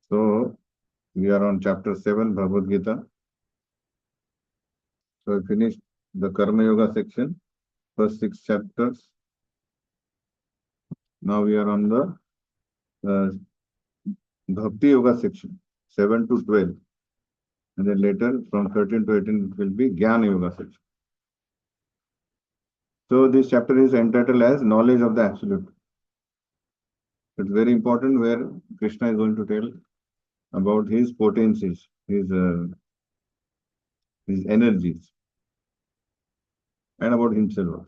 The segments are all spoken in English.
So we are on chapter 7, Bhagavad Gita. So we finished the Karma Yoga section, first 6 chapters. Now we are on the Bhakti Yoga section, 7 to 12. And then later from 13 to 18 it will be Jnana Yoga section. So this chapter is entitled as Knowledge of the Absolute. It's very important where Krishna is going to tell about his potencies, his energies, and about himself.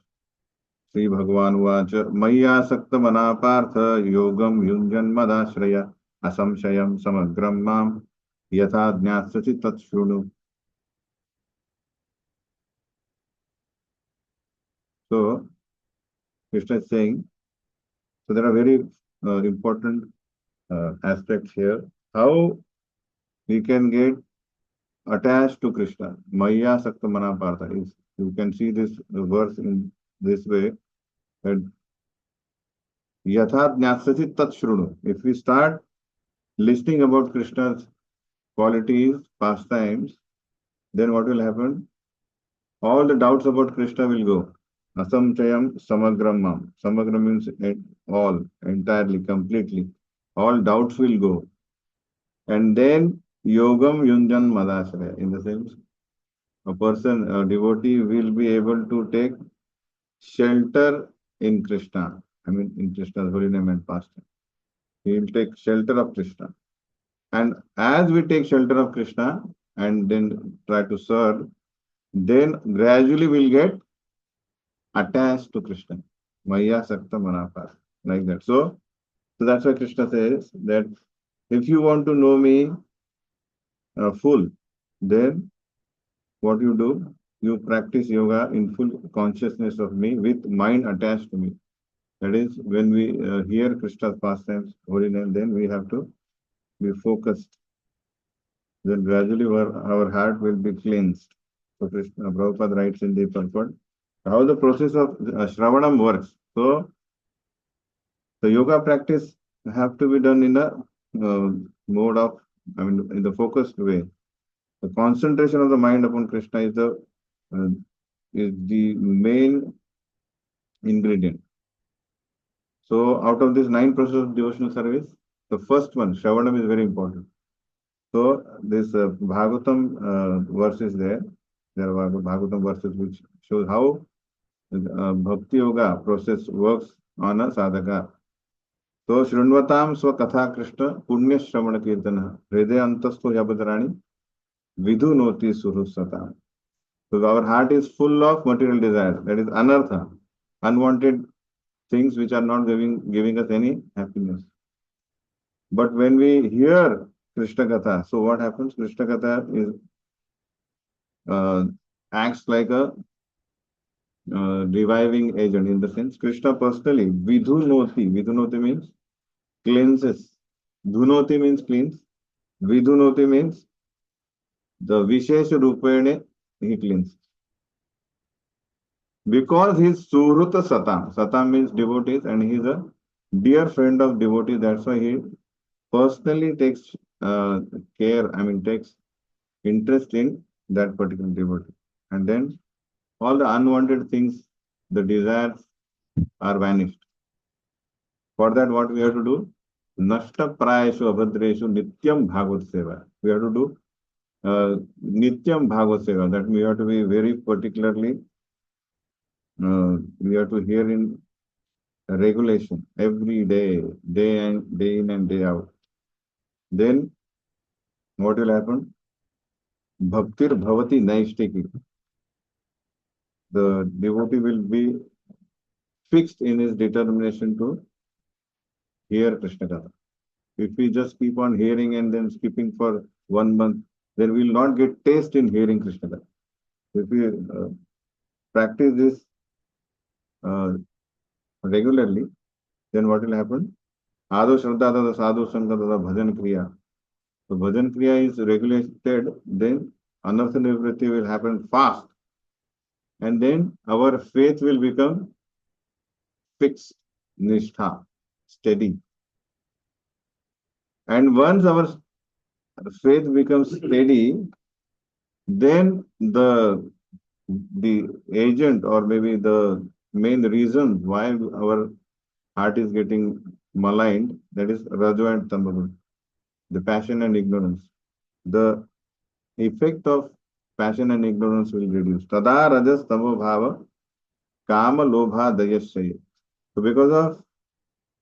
Sri Bhagavan Vacha Maya Sakta Manapartha Yogam Yunjan Madashraya Asamshayam Samagram Mam Yatha Jnasati Tat Shrunu. So Krishna is saying, so there are very important aspects here. How we can get attached to Krishna. Maya Sakta Manapartha is, you can see this verse in this way, that Yatha Jnasati Tat Shrunu. If we start listening about Krishna's qualities, pastimes, then what will happen? All the doubts about Krishna will go. Asamchayam samagram. Samagram means all, entirely, completely. All doubts will go. And then yogam yunjan madashraya. In the sense, a person, a devotee will be able to take shelter in Krishna. I mean, in Krishna's holy name and pastime. He will take shelter of Krishna. And as we take shelter of Krishna and then try to serve, then gradually we'll get attached to Krishna. Maya Sakta Manapa. Like that. So that's why Krishna says that if you want to know me full, then what you do? You practice yoga in full consciousness of me with mind attached to me. That is, when we hear Krishna's pastimes, holy name, then we have to be focused. Then gradually our heart will be cleansed. So Krishna Prabhupada writes in the purport how the process of Shravanam works. So the yoga practice have to be done in a mode of, in the focused way. The concentration of the mind upon Krishna is the main ingredient. So out of this 9 processes of devotional service, the first one, Shravanam, is very important. So this Bhagavatam verse is there. There are Bhagavatam verses which shows how Bhakti Yoga process works on a sadhaka. So Shrunvatam Swakatha Krishna Punya Shravana Kirtana Hriday Antasto Yabadrani Vidhu Noti Surusatam. So our heart is full of material desires, that is anartha, unwanted things which are not giving us any happiness. But when we hear Krishna Katha, so what happens? Krishna Katha is acts like a reviving agent, in the sense Krishna personally, Vidhunoti means cleanses. Dhunoti means cleans. Vidhunoti means the Vishesha Rupene he cleans. Because he is Suhruta Satam. Satam means devotees, and he is a dear friend of devotees. That's why he personally takes takes interest in that particular devotee. And then all the unwanted things, the desires are vanished. For that, what we have to do? Nashta prayeshu abhadreshu nityam bhagavad seva. We have to do nityam bhagavad seva. That we have to be very particularly, we have to hear in regulation every day, day in and day out. Then what will happen? Bhaktir bhavati naishtiki. The devotee will be fixed in his determination to hear Krishna Katha. If we just keep on hearing and then skipping for 1 month, then we will not get taste in hearing Krishna Katha. If we practice this regularly, then what will happen? Ado Shraddha Tada Sadhu Sangha Tada Bhajan Kriya. So Bhajan Kriya is regulated, then Anartha Nivritti will happen fast. And then our faith will become fixed, nishtha, steady. And once our faith becomes steady, then the agent or maybe the main reason why our heart is getting maligned, that is Rajo and Tamagun, the passion and ignorance. The effect of passion and ignorance will reduce. Tada rajas tamo bhava kama lobha dayasya. So because of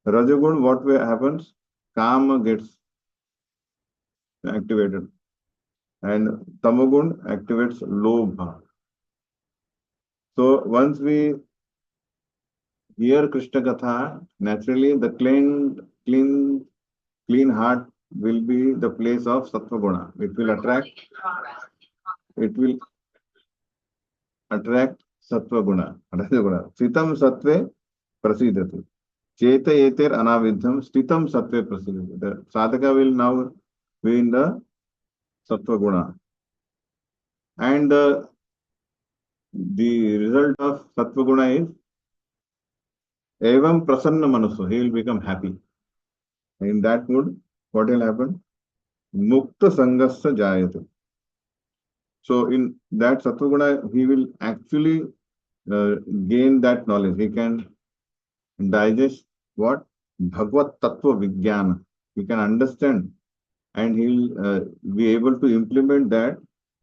Rajagun, what happens? Kama gets activated and Tamogun activates lobha. So once we hear Krishna Katha, naturally the clean heart will be the place of Sattva Guna. It will attract Sattva Guna. Sitam Sattve Prasidati. Cheta Eter Anavidham Stitam Sattve Prasidati. The sadhaka will now be in the Sattva Guna. And the result of Sattva Guna is Evam Prasanna Manuso. He will become happy. In that mood, what will happen? Mukta Sangasa Jayate. So in that Sattva Guna, he will actually gain that knowledge. He can digest what? Bhagavat Tattva Vijnana. He can understand and he will be able to implement that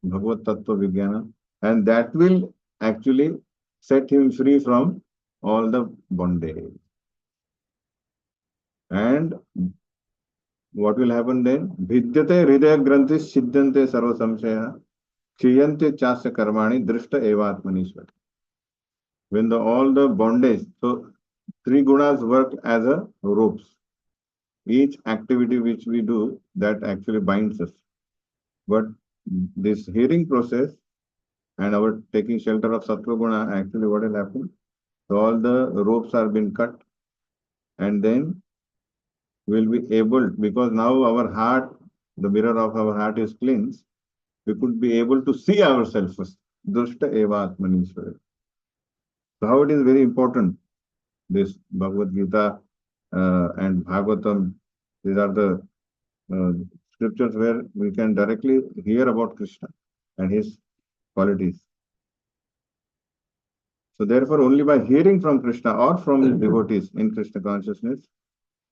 Bhagavat Tattva Vijnana, and that will actually set him free from all the bondage. And what will happen then? Vidyate hridaya granthis siddhante sarva samshaya kshiyante chasya karmani drishta evatmanishwar. When all the bondage, so three gunas work as a ropes. Each activity which we do, that actually binds us. But this hearing process and our taking shelter of Sattva Guna, actually what will happen? So all the ropes are being cut, and then we'll be able, because now our heart, the mirror of our heart is cleansed, we could be able to see ourselves first. Drishta eva atmanishwara. So how it is very important, this Bhagavad Gita and Bhagavatam, these are the scriptures where we can directly hear about Krishna and his qualities. So therefore, only by hearing from Krishna or from his devotees in Krishna consciousness,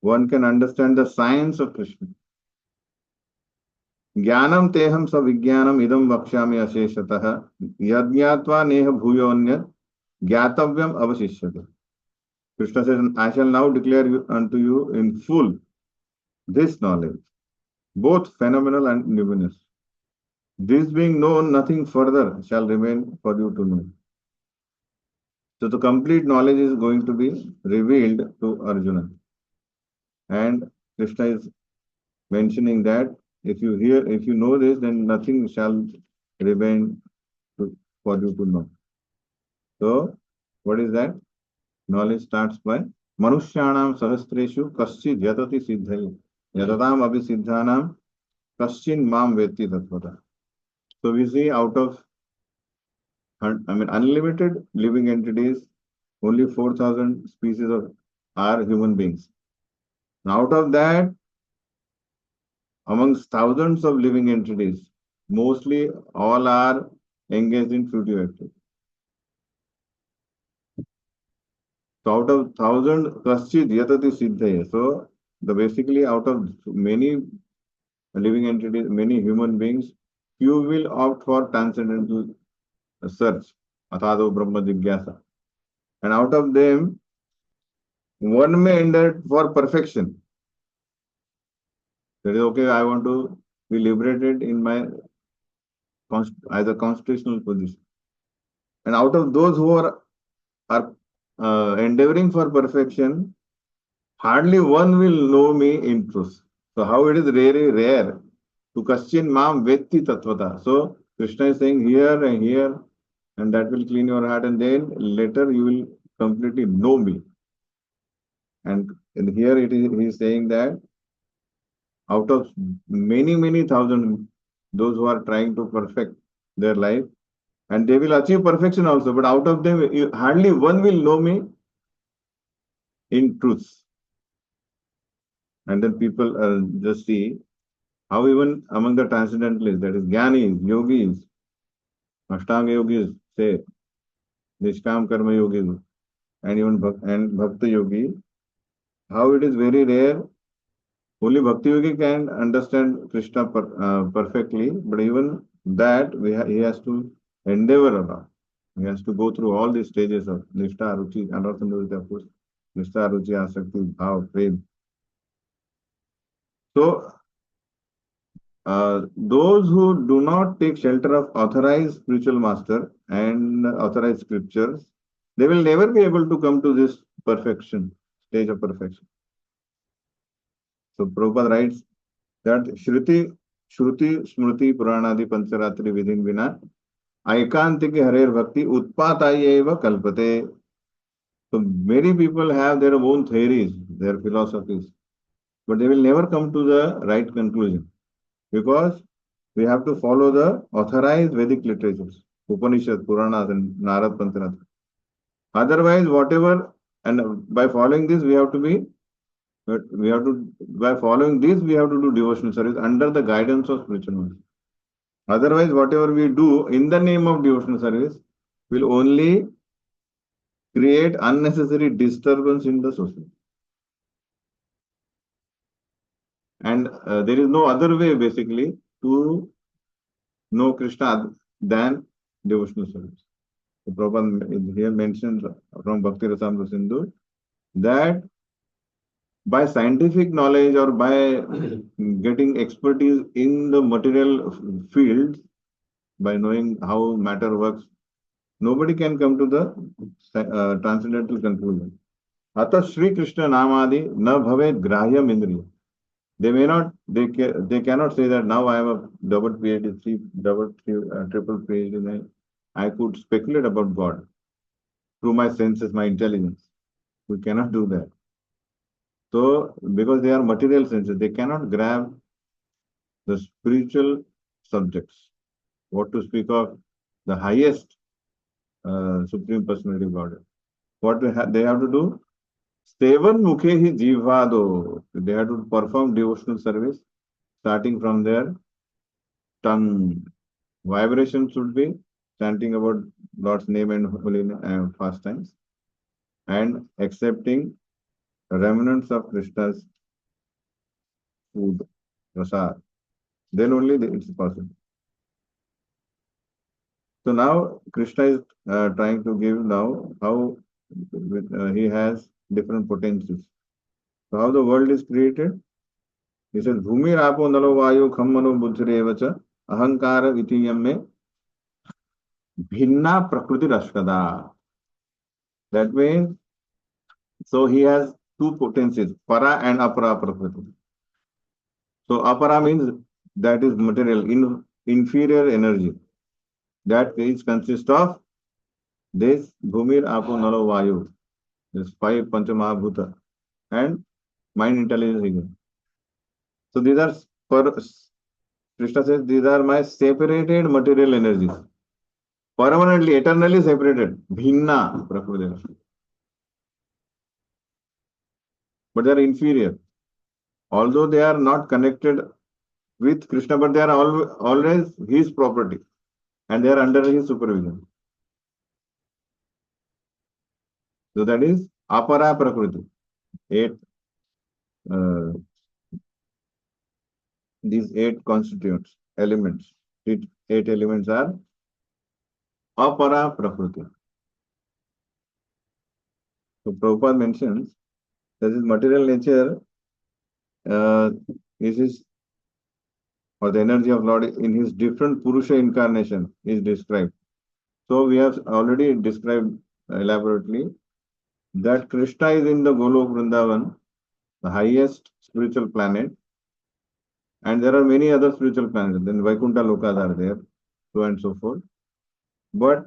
one can understand the science of Krishna. Jnanam teham sa vijnanam idam vakshami asheshatah yadnyatva neha bhuyonyat gyatavyam avashishyate. Krishna says, I shall now declare unto you in full this knowledge, both phenomenal and luminous. This being known, nothing further shall remain for you to know. So the complete knowledge is going to be revealed to Arjuna. And Krishna is mentioning that if you know this, then nothing shall remain for you to know. So, what is that? Knowledge starts by Manushyanam Sahastreshu Kaschid Yatati Siddhayi Yatatam Abhisiddhanam Kaschin Mam Vetti Tattvata. So we see out of unlimited living entities, only 4,000 species are human beings. Now, out of that, amongst thousands of living entities, mostly all are engaged in fruitive activity. So out of 1,000, kaschid yatati siddhaya. So basically out of many living entities, many human beings, few will opt for transcendental search, athado brahma jigyasa. And out of them, one may enter for perfection. That is okay, I want to be liberated in my either constitutional position. And out of those who are endeavoring for perfection, hardly one will know me in truth. So how it is very rare to kaschin mam vetti tattvata. So Krishna is saying here and here, and that will clean your heart, and then later you will completely know me. And here he is saying that out of many thousand, those who are trying to perfect their life, and they will achieve perfection also, but out of them, hardly one will know me in truth. And then people just see How even among the transcendentalists, that is Jnanis, Yogis, Ashtanga Yogis say, Nishkam Karma Yogis, and even Bhakti Yogi, how it is very rare. Only Bhakti Yogi can understand Krishna perfectly, but even that he has to endeavor about. He has to go through all these stages of Nishtha, Ruchi, Anartha, Nivritti, of course. Nishtha, Ruchi, Asakti, Bhav, Prem. So, those who do not take shelter of authorized spiritual master and authorized scriptures, they will never be able to come to this perfection, stage of perfection. So Prabhupada writes that Shruti, Smriti, Puranadi, Pancharatri within Vina, Aikantik Harer Bhakti, Utpatayeva Kalpate. So many people have their own theories, their philosophies, but they will never come to the right conclusion because we have to follow the authorized Vedic literatures, Upanishad, Puranas, and Narad Pancharatri. Otherwise, whatever, and by following this, by following this, we have to do devotional service under the guidance of spiritual master. Otherwise, whatever we do in the name of devotional service will only create unnecessary disturbance in the society. And there is no other way, basically, to know Krishna than devotional service. The Prabhupada here mentions from Bhakti Rasamrita Sindhu that by scientific knowledge or by getting expertise in the material fields, by knowing how matter works, nobody can come to the transcendental conclusion. Atha Sri Krishna Namadi na bhavet grahyam indriya. They may not, they cannot say that now I have a double PhD, triple PhD. I could speculate about God through my senses, my intelligence. We cannot do that. So, because they are material senses, they cannot grab the spiritual subjects. What to speak of the highest Supreme Personality of Godhead. What they have to do? Seven mukhe jivado. They have to perform devotional service starting from their tongue. Vibration should be chanting about Lord's name and holy pastimes and accepting remnants of Krishna's food, prasad. Then only it's possible. So now Krishna is trying to give now how he has different potentials. So how the world is created? He said, Bhumi Rapo Nalo Vayu Khammano Buddhirevacha Ahankara Vitiyame Bhinna Prakriti Rashkada. That means, so he has two potencies, Para and Apara Prakriti. So Apara means that is material, inferior energy. That is consists of this Bhumir Apo Nalo Vayu, this five Panchamahabhuta, and mind, intelligence, ego. So these are, Krishna says, these are my separated material energies. Permanently, eternally separated. Bhinna Prakriti. But they are inferior. Although they are not connected with Krishna, but they are always his property. And they are under his supervision. So that is Apara Prakriti. These eight constituents, elements. Eight elements are Apara Prakriti. So Prabhupada mentions that is material nature is his, or the energy of Lord in his different Purusha incarnation is described. So we have already described elaborately that Krishna is in the Golok Vrindavan, the highest spiritual planet, and there are many other spiritual planets. Then Vaikuntha Lokas are there, so and so forth. But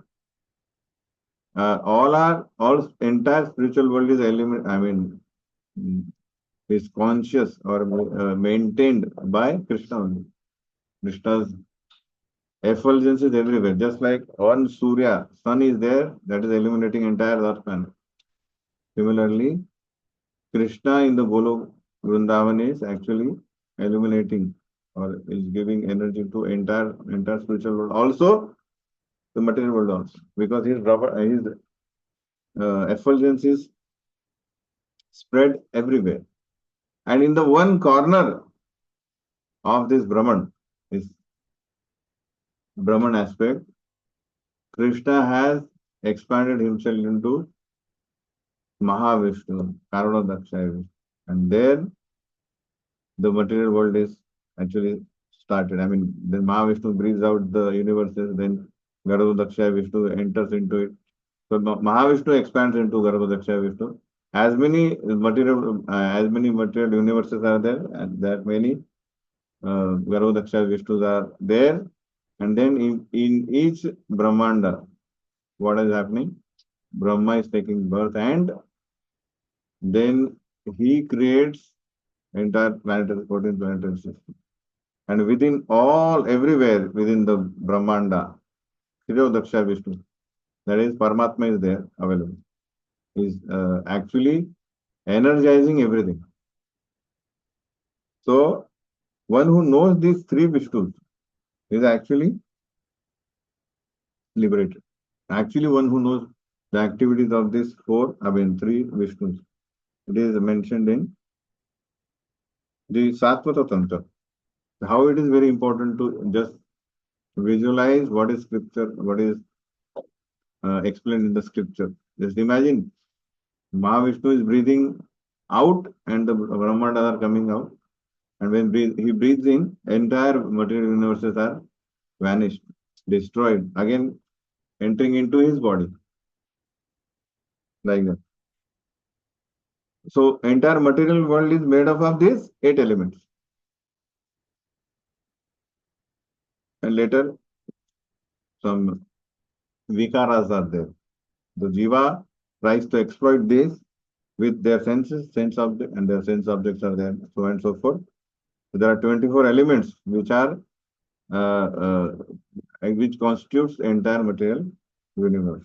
all entire spiritual world is is conscious or maintained by Krishna only. Krishna's effulgence is everywhere. Just like one Surya, sun is there, that is illuminating entire Earth planet. Similarly, Krishna in the Golok Vrindavan is actually illuminating or is giving energy to entire spiritual world, also the material world also, because his effulgence is spread everywhere. And in the one corner of this Brahman aspect, Krishna has expanded himself into Mahavishnu, Karunadaksha, and there the material world is actually started. I mean, then Mahavishnu breathes out the universes, then Garudakshaya Vishnu enters into it. So Mahavishnu expands into Garudakshaya Vishnu. As many material universes are there, and that many Garudakshaya Vishnus are there. And then in each Brahmanda, what is happening? Brahma is taking birth, and then he creates entire planetary 14 planetary system. And everywhere within the Brahmanda, Daksha Vishnu, that is Paramatma is there available, is actually energizing everything. So one who knows these three Vishnus is actually liberated. Actually, one who knows the activities of these three Vishnus. It is mentioned in the Satvata Tantra. How it is very important to just visualize what is scripture, what is explained in the scripture. Just imagine Mahavishnu is breathing out and the Brahmanas are coming out. And when he breathes in, entire material universes are vanished, destroyed, again entering into his body. Like that. So entire material world is made up of these 8 elements. And later some vikaras are there. The jiva tries to exploit this with their sense object, and their sense objects are there, so on and so forth. So there are 24 elements which are which constitutes entire material universe.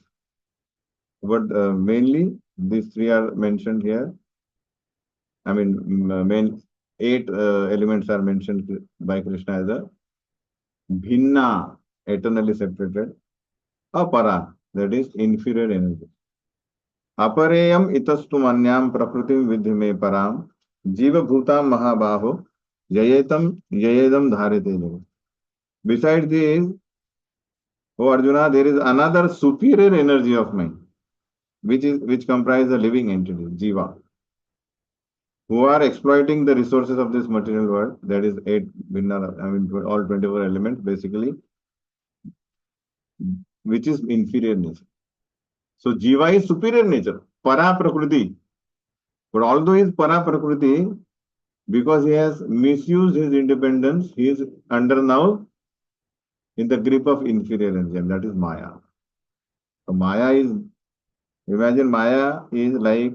But mainly these three are mentioned here. I mean, main 8 elements are mentioned by Krishna as a bhinna, eternally separated, apara, that is inferior energy. Apareyam itastu manyam prakritim vidhi me param jiva bhutam mahabaho yayedam dharite. Besides this, O Arjuna, there is another superior energy of mind, which comprises the living entity, jiva, who are exploiting the resources of this material world. That is 8 bhinna, all 24 elements basically, which is inferior nature. So jiva is superior nature, para prakriti. But although he is para prakriti, because he has misused his independence, he is under now in the grip of inferior energy, and that is Maya. So imagine Maya is like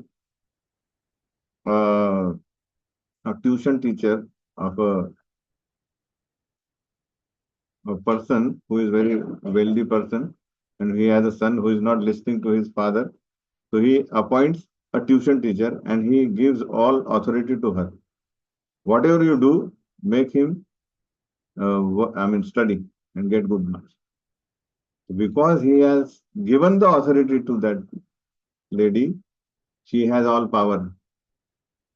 a tuition teacher of a person who is very wealthy person, and he has a son who is not listening to his father. So he appoints a tuition teacher and he gives all authority to her. Whatever you do, make him study and get good marks. Because he has given the authority to that lady, she has all power.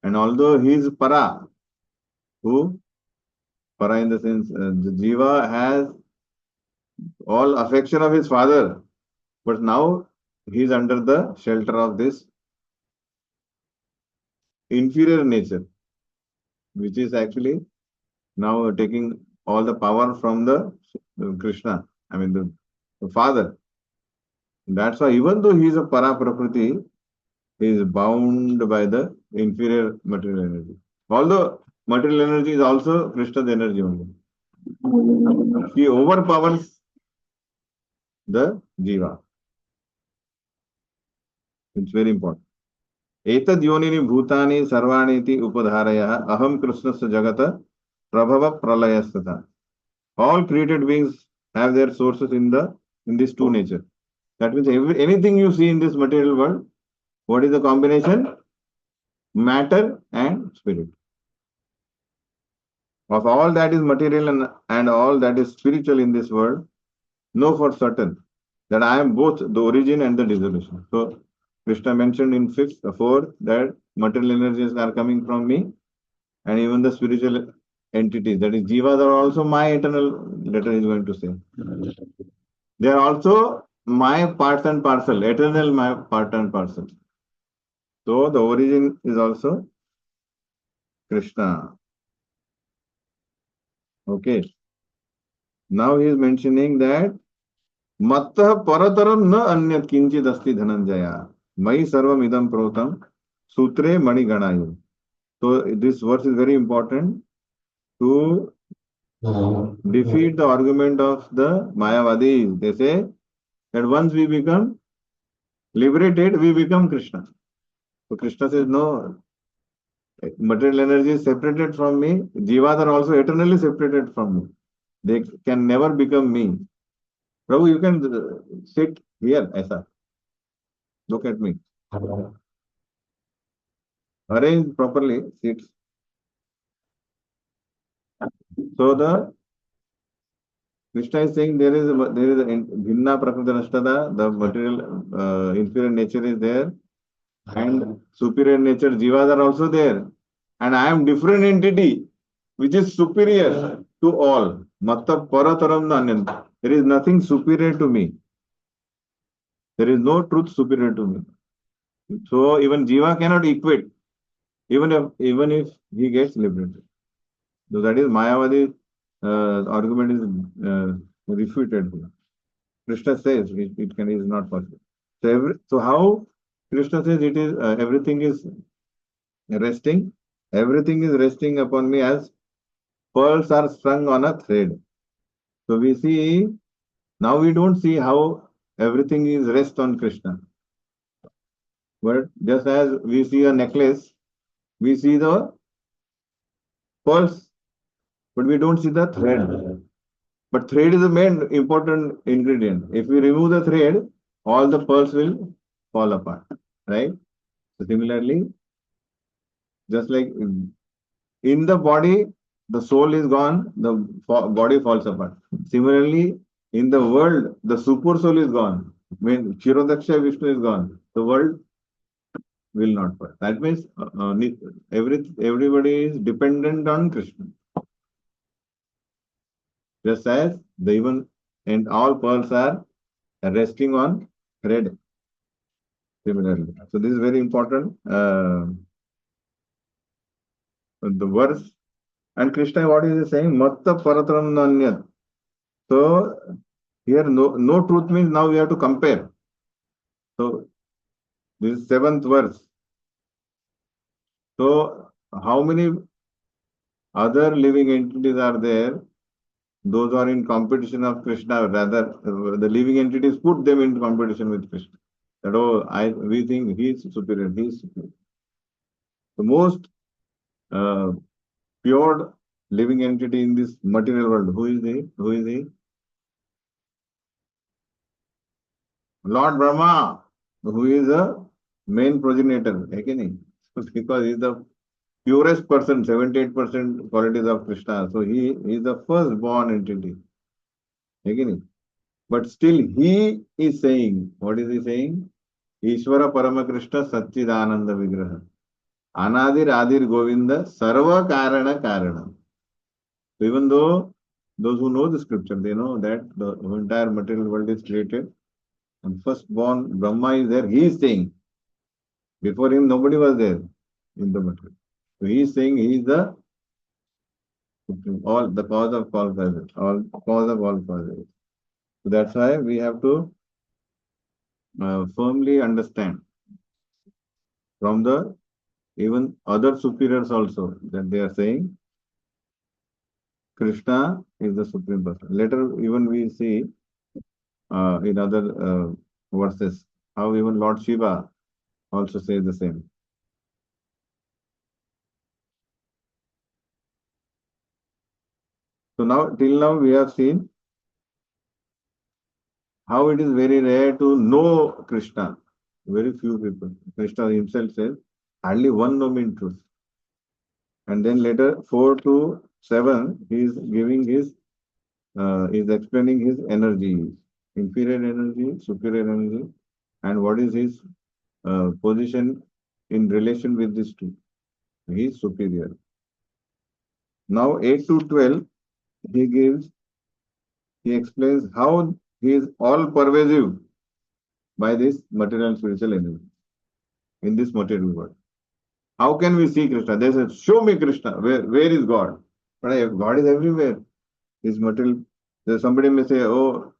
And although he is para, para in the sense, the jiva has all affection of his father, but now he is under the shelter of this inferior nature, which is actually now taking all the power from the Krishna, the father. That's why even though he is a para prakriti, he is bound by the inferior material energy. Although material energy is also Krishna's energy only. He overpowers the jiva. It's very important. Etad yonini bhutani sarvaniti upadharaya aham krishnasya jagata prabhava pralayastata. All created beings have their sources in these two natures. That means anything you see in this material world, what is the combination? Matter and spirit. Of all that is material and all that is spiritual in this world, know for certain that I am both the origin and the dissolution. So Krishna mentioned in fourth that material energies are coming from me, and even the spiritual entities, that is jivas, are also my eternal, letter is going to say. They are also my parts and parcel, eternal my part and parcel. So the origin is also Krishna. Okay. Now he is mentioning that Mattah parataram na anyat kinchid asti dhananjaya. Mai sarvam idam protam sutre mani ganayu. So this verse is very important to defeat the argument of the Mayavadis. They say that once we become liberated, we become Krishna. So Krishna says, no, material energy is separated from me. Jivas are also eternally separated from me. They can never become me. Prabhu, you can sit here, Aisa. Look at me. Arrange properly, sit. So the Krishna is saying there is a bhinna prakriti nashtada, the material inferior nature is there, and superior nature jivas are also there, and I am different entity which is superior to all. Matta parataram nanyan. There is nothing superior to me. There is no truth superior to me. So even jiva cannot equate, even if he gets liberated. So that is Mayavadi argument is refuted here. Krishna says it is not possible. So how Krishna says it is everything is resting. Everything is resting upon me as pearls are strung on a thread. So we see now we don't see how everything is rest on Krishna. But just as we see a necklace, we see the pearls, but we don't see the thread. But thread is the main important ingredient. If we remove the thread, all the pearls will fall apart, right? So similarly, just like in the body, the soul is gone, the body falls apart. Similarly, in the world, the super soul is gone. When Kshirodaksha Vishnu is gone, the world will not fall. That means everybody is dependent on Krishna. Just as the even and all pearls are resting on thread. Similarly. So this is very important. The verse. And Krishna, what is he saying? Matta paratram nanyat. So here no truth means now we have to compare. So this is seventh verse. So how many other living entities are there? Those are in competition of Krishna. Rather, the living entities put them in competition with Krishna. That we think he is superior. He is superior. The most pure living entity in this material world. Who is he? Who is he? Lord Brahma, who is the main progenitor. Because he is the purest person, 78% qualities of Krishna. So he is the first born entity. But still he is saying, what is he saying? Ishvara Paramakrishna Satchidananda Vigraha. Anadir Adir Govinda Sarva Karana Karana. So even though those who know the scripture, they know that the entire material world is created and first born Brahma is there. He is saying, before him nobody was there in the material. So he is saying he is the cause of all causes, all cause of all causes. So that's why we have to firmly understand from the even other superiors also that they are saying Krishna is the supreme person. Later, even we see in other verses how even Lord Shiva also says the same. So now, till now, we have seen how it is very rare to know Krishna. Very few people. Krishna himself says, hardly one know me in truth. And then later, 4 to 7, he is giving his, is explaining his energies, inferior energy, superior energy, and what is his position in relation with these two. He is superior. Now 8 to 12, he gives, he explains how he is all pervasive by this material and spiritual energy in this material world. How can we see Krishna? They say, show me Krishna. Where is God? But God is everywhere. His material. Somebody may say, oh,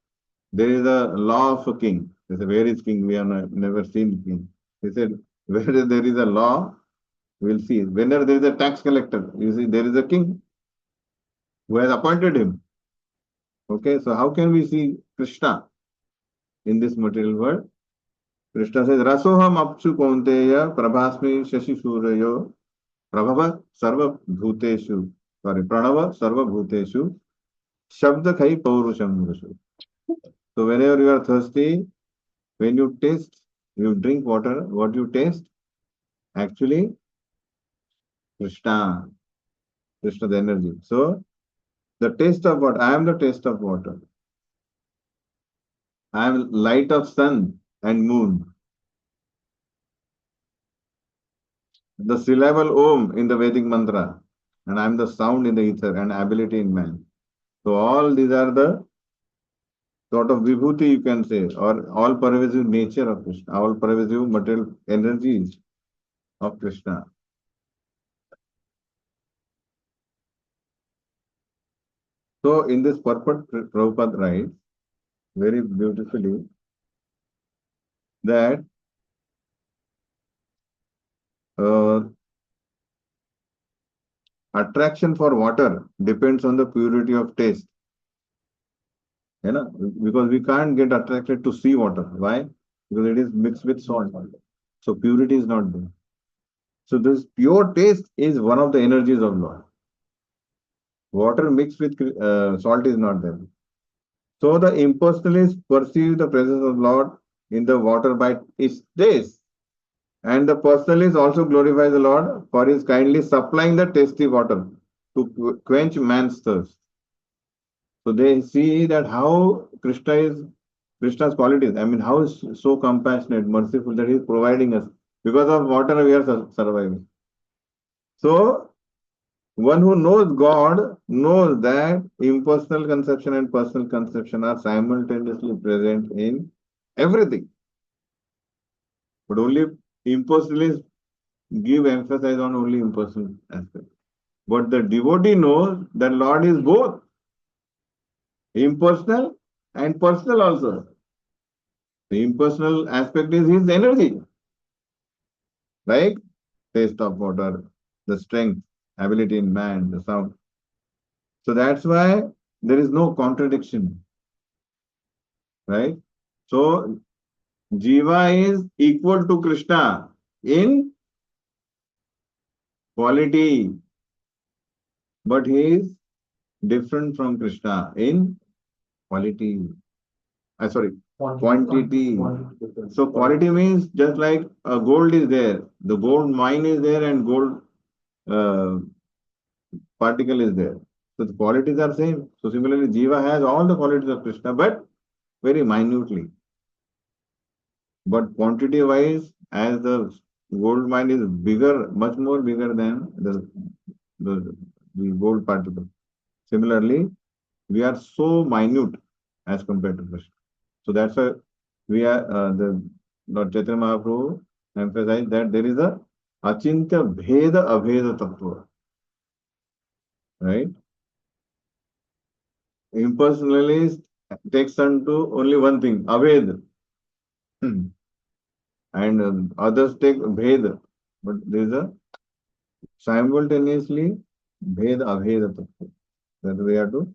there is a law of a king. They say, where is king? We have never seen king. He said, where there is a law, we'll see. Whenever there is a tax collector, you see, there is a king who has appointed him. Okay, so how can we see Krishna in this material world? Krishna says, Rasoham apsu kaunteya prabhasmi shashi suryo prabhava sarva bhuteshu. Sorry, pranava sarva bhuteshu shabda khai paurusham vrashu. So whenever you are thirsty, when you taste, you drink water, what you taste? Actually, Krishna, Krishna the energy. So the taste of what? I am the taste of water. I am light of sun and moon. The syllable Om in the Vedic mantra, and I am the sound in the ether and ability in man. So all these are the sort of vibhuti you can say, or all pervasive nature of Krishna, all pervasive material energies of Krishna. So in this purport, Prabhupada writes very beautifully that attraction for water depends on the purity of taste. You know, because we can't get attracted to sea water. Why? Because it is mixed with salt. So purity is not there. So this pure taste is one of the energies of Lord. Water mixed with salt is not there. So the impersonalists perceive the presence of Lord in the water by its taste. And the personalist also glorifies the Lord for his kindly supplying the tasty water to quench man's thirst. So they see that how Krishna's qualities. I mean, how is so compassionate, merciful that he is providing us. Because of water we are surviving. So one who knows God knows that impersonal conception and personal conception are simultaneously present in everything. But only impersonalists give emphasis on only impersonal aspect. But the devotee knows that Lord is both impersonal and personal also. The impersonal aspect is his energy, like taste of water, the strength, ability in man, the sound. So that's why there is no contradiction, right? So Jiva is equal to Krishna in quality, but he is different from Krishna in quality. Sorry, quantity. So quality means just like gold is there, the gold mine is there and gold uh, particle is there. So the qualities are same. So similarly, Jiva has all the qualities of Krishna, but very minutely. But quantity wise, as the gold mine is bigger, much more bigger than the gold particle. Similarly, we are so minute as compared to Krishna. So that's why we are the Lord Chaitanya Mahaprabhu emphasized that there is a achintya bheda abheda tattva, right? Impersonalist takes on to only one thing, aved, and others take bhed, but there is a simultaneously bhed abheda tattva that we have to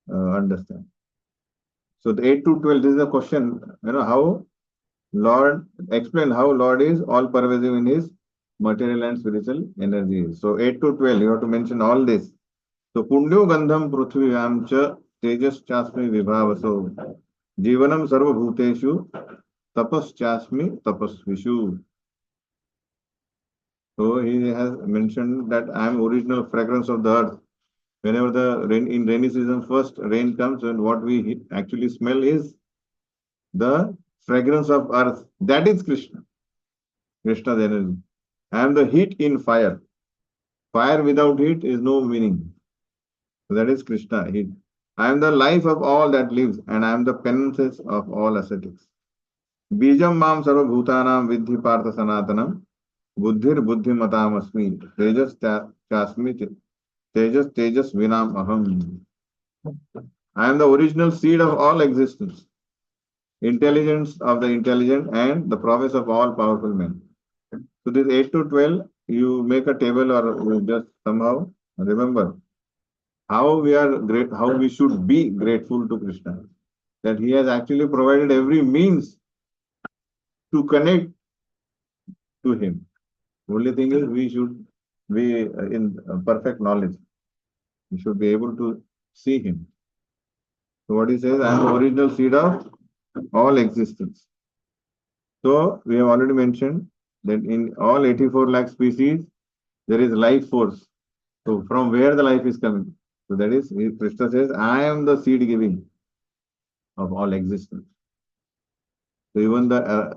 understand. So the 8 to 12, this is a question, how Lord, explain how Lord is all pervasive in his material and spiritual energies. So 8 to 12, you have to mention all this. So Pundyo Gandham Prithvyam cha Tejas Chasmi Vibhavaso Jivanam Sarva Bhuteshu Tapas Chasmi Tapasvishu. So he has mentioned that I am original fragrance of the earth. Whenever the rain in rainy season, first rain comes, and what we actually smell is the fragrance of earth. That is Krishna. Krishna's energy. I am the heat in fire. Fire without heat is no meaning. So that is Krishna, heat. I am the life of all that lives, and I am the penances of all ascetics. Bijam mam sarva bhutanam vidhi partha sanatanam. Buddhir buddhimatam asmi. Tejas chasmi tejas tejas vinam aham. I am the original seed of all existence, intelligence of the intelligent, and the promise of all powerful men. So this 8 to 12, you make a table or you just somehow remember how we are great, how we should be grateful to Krishna, that he has actually provided every means to connect to him. Only thing is we should be in perfect knowledge. We should be able to see him. So what he says, I am the original seed of all existence. So we have already mentioned that in all 84 lakh species, there is life force. So from where the life is coming? So that is, Krishna says, I am the seed giving of all existence. So even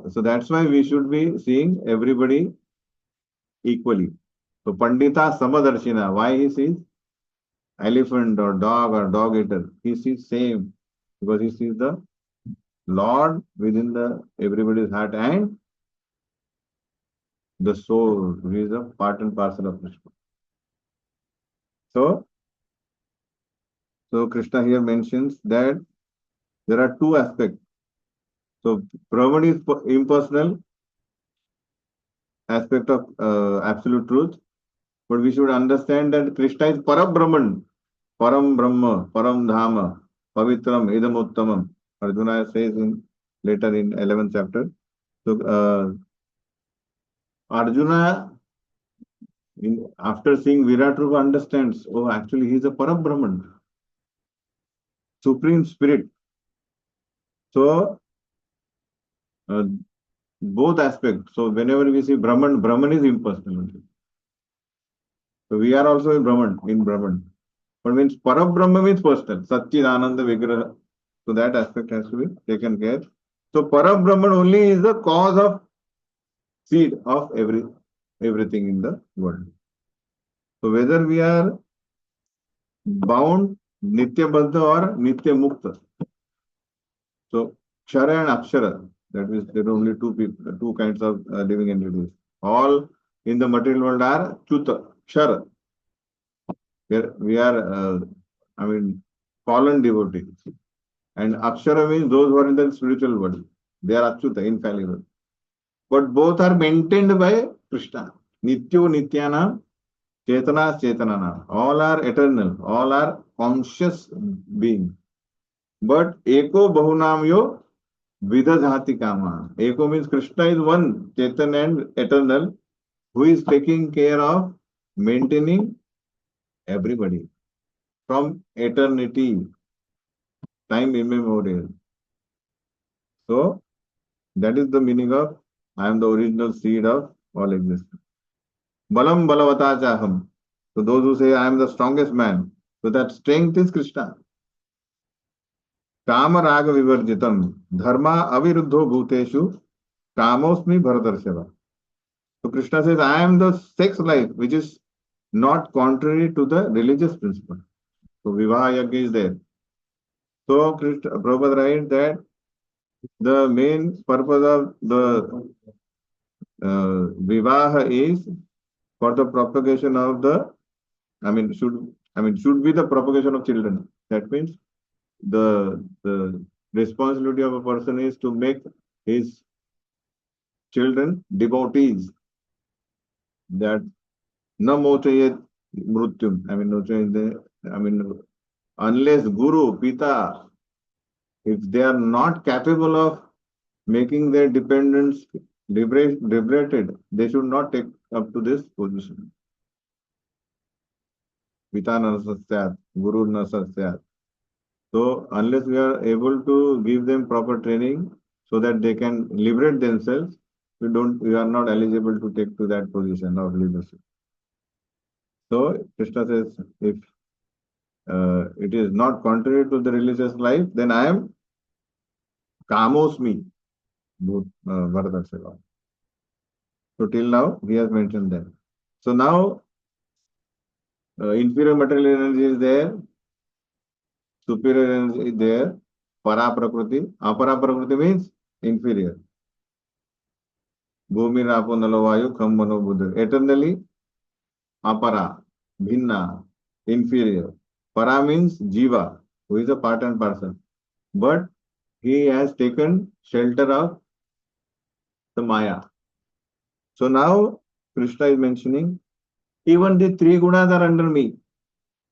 so that's why we should be seeing everybody equally. So Pandita Samadarshina, why he sees elephant or dog eater? He sees same because he sees the Lord within the everybody's heart and the soul, who is a part and parcel of Krishna. So, so Krishna here mentions that there are two aspects. So Brahman is impersonal aspect of absolute truth, but we should understand that Krishna is Param Brahman, Param Brahma, Param Dhama, Pavitram, Idam Uttamam. Arjuna says in later in 11th chapter. So Arjuna, after seeing Virat Rupa, understands, oh, actually he is a Param Brahman, Supreme Spirit. So both aspects. So whenever we see Brahman, Brahman is impersonal. So we are also in Brahman. But means Parabrahma means personal, Satchidananda Vigraha. So that aspect has to be taken care. So Parabrahman only is the cause of seed of everything in the world. So whether we are bound, Nitya Baddha or Nitya Mukta. So Kshara and Akshara, that means there are only two kinds of living entities. All in the material world are Chuta, Kshara. We are, fallen devotees. And Akshara means those who are in the spiritual world. They are Achyuta, infallible. But both are maintained by Krishna. Nityo Nityana, Chetana Chetanana. All are eternal. All are conscious beings. But Eko Bahunamyo Vidadhati Kama. Eko means Krishna is one, Chetan and eternal, who is taking care of maintaining everybody from eternity, time immemorial. So that is the meaning of I am the original seed of all existence. Balam balavata chaham. So those who say I am the strongest man, so that strength is Krishna. Kama raga vivarjitam. Dharma aviruddho bhuteshu. Kamosmi bharatarshava. So Krishna says, I am the sex life, which is not contrary to the religious principle. So Vivaha Yajna is there. So Prabhupada writes that the main purpose of the Vivaha is for the propagation of the, should be the propagation of children. That means the responsibility of a person is to make his children devotees. That na mochayet mrutyum. Unless Guru, Pita, if they are not capable of making their dependents liberated, they should not take up to this position. Pita na sasyat, Guru na sasyat. So unless we are able to give them proper training so that they can liberate themselves, we are not eligible to take to that position of leadership. So Krishna says, if it is not contrary to the religious life, then I am kamosmi, Bharatashila. So till now, he has mentioned that. So now, inferior material energy is there, superior energy is there, para prakriti. Apara prakriti means inferior. Bhumi, Rapo, Nalavayu, Kham, Mano, Buddha. Eternally, apara, bhinna, inferior. Para means jiva, who is a part and parcel. But he has taken shelter of the Maya. So now Krishna is mentioning, even the three gunas are under me.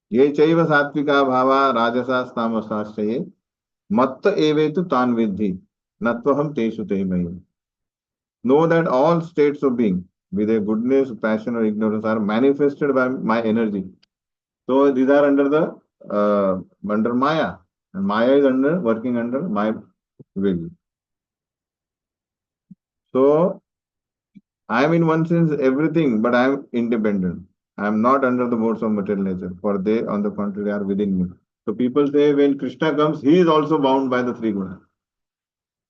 Ye chaiva sattvika bhava rajasa tamasasya matta evetu tan vidhi natvaham teshu tehmayi. Know that all states of being, be they goodness, passion or ignorance, are manifested by my energy. So these are under the under Maya. And Maya is under working under my will. So I am in one sense everything, but I am independent. I am not under the modes of material nature, for they, on the contrary, are within me. So people say when Krishna comes, he is also bound by the three gunas.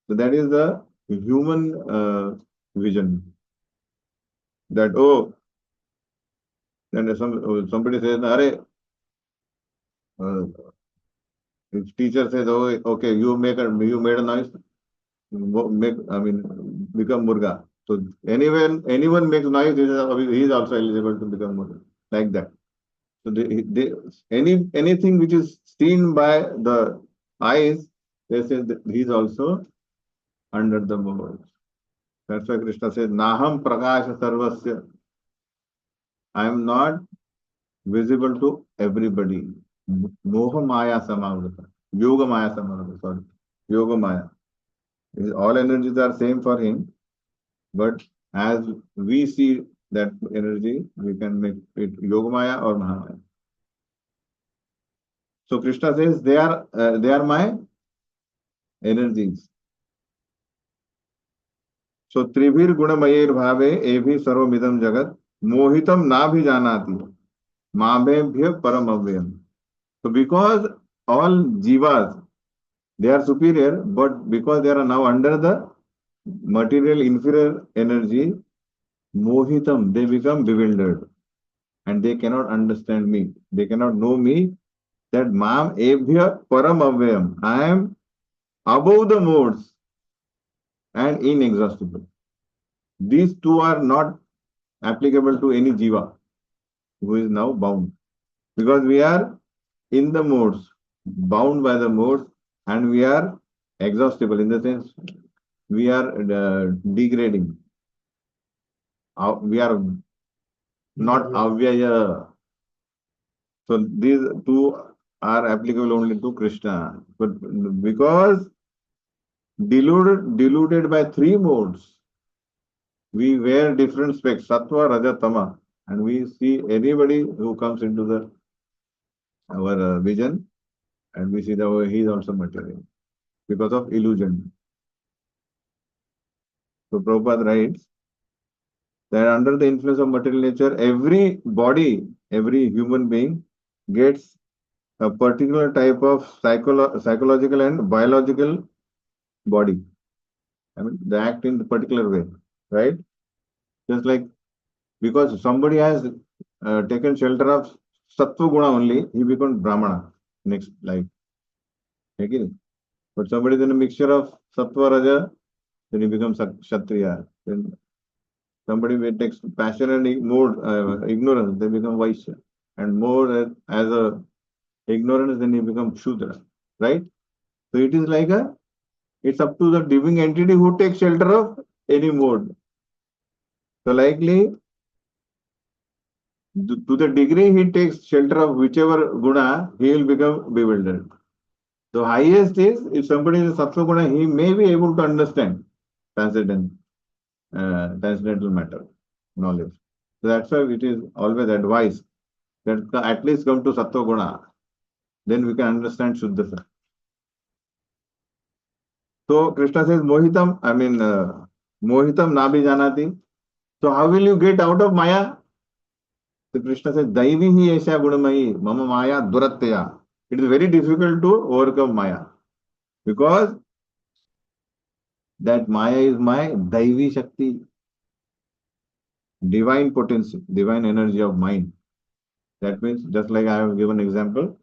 So that is the human vision. That then somebody says, "Arey," if teacher says, "Oh, okay, you made a noise, become murga." So anyone makes noise, he is also eligible to become murga, like that. So anything which is seen by the eyes, they say that he is also under the modes. That's why Krishna says, Naham Prakasha Sarvasya. I am not visible to everybody. Moha Maya Samavata. Yoga Maya Samavata, sorry. Yoga Maya. All energies are same for him, but as we see that energy, we can make it Yoga Maya or Mahamaya. So Krishna says they are my energies. So त्रिभिर गुणमयेर भावे एभि सर्वमिदं जगत मोहितम ना भी जानाति मामेभ्य परम अव्ययम. So because all jivas, they are superior, but because they are now under the material inferior energy, mohitam, they become bewildered and they cannot understand me. They cannot know me. That mam ebhya param avyayam. I am above the modes and inexhaustible. These two are not applicable to any jiva who is now bound. Because we are in the modes, bound by the modes, and we are exhaustible in the sense we are degrading. We are not avyaya. So these two are applicable only to Krishna. But because deluded by three modes, we wear different specs, sattva, raja, tama, and we see anybody who comes into our vision, and we see that he is also material because of illusion. So Prabhupada writes that under the influence of material nature, every body, every human being gets a particular type of psychological and biological body. They act in a particular way, right? Just like because somebody has taken shelter of sattva guna only, he becomes Brahmana next life. Okay? But somebody is in a mixture of sattva raja, then he becomes kshatriya. Then somebody takes passion and more ignorance, they become Vaishya. And more as a ignorance, then he becomes Shudra. Right? So it is like it's up to the living entity who takes shelter of any mode. So likely, to the degree he takes shelter of whichever guna, he will become bewildered. The highest is, if somebody is a sattva guna, he may be able to understand transcendental matter, knowledge. So that's why it is always advised that at least come to sattva guna, then we can understand Shuddha. So Krishna says, Mohitam, Mohitam Nabi Janati. So how will you get out of Maya? So Krishna says, Daivi hi esha gunamayi, mama maya duratya. It is very difficult to overcome Maya because that Maya is my Daivi Shakti, divine potency, divine energy of mind. That means, just like I have given example,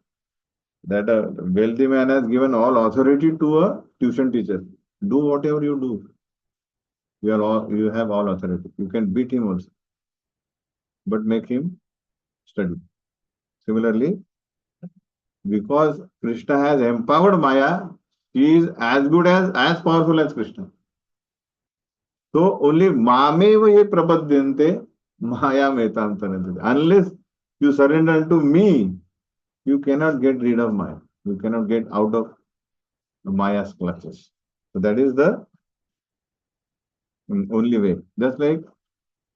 that a wealthy man has given all authority to a tuition teacher. Do whatever you do. You have all authority. You can beat him also, but make him study. Similarly, because Krishna has empowered Maya, she is as good as powerful as Krishna. So only Mamev ye prapadyante Maya metam tanante. Unless you surrender to me, you cannot get rid of Maya. You cannot get out of Maya's clutches. So that is the only way. Just like,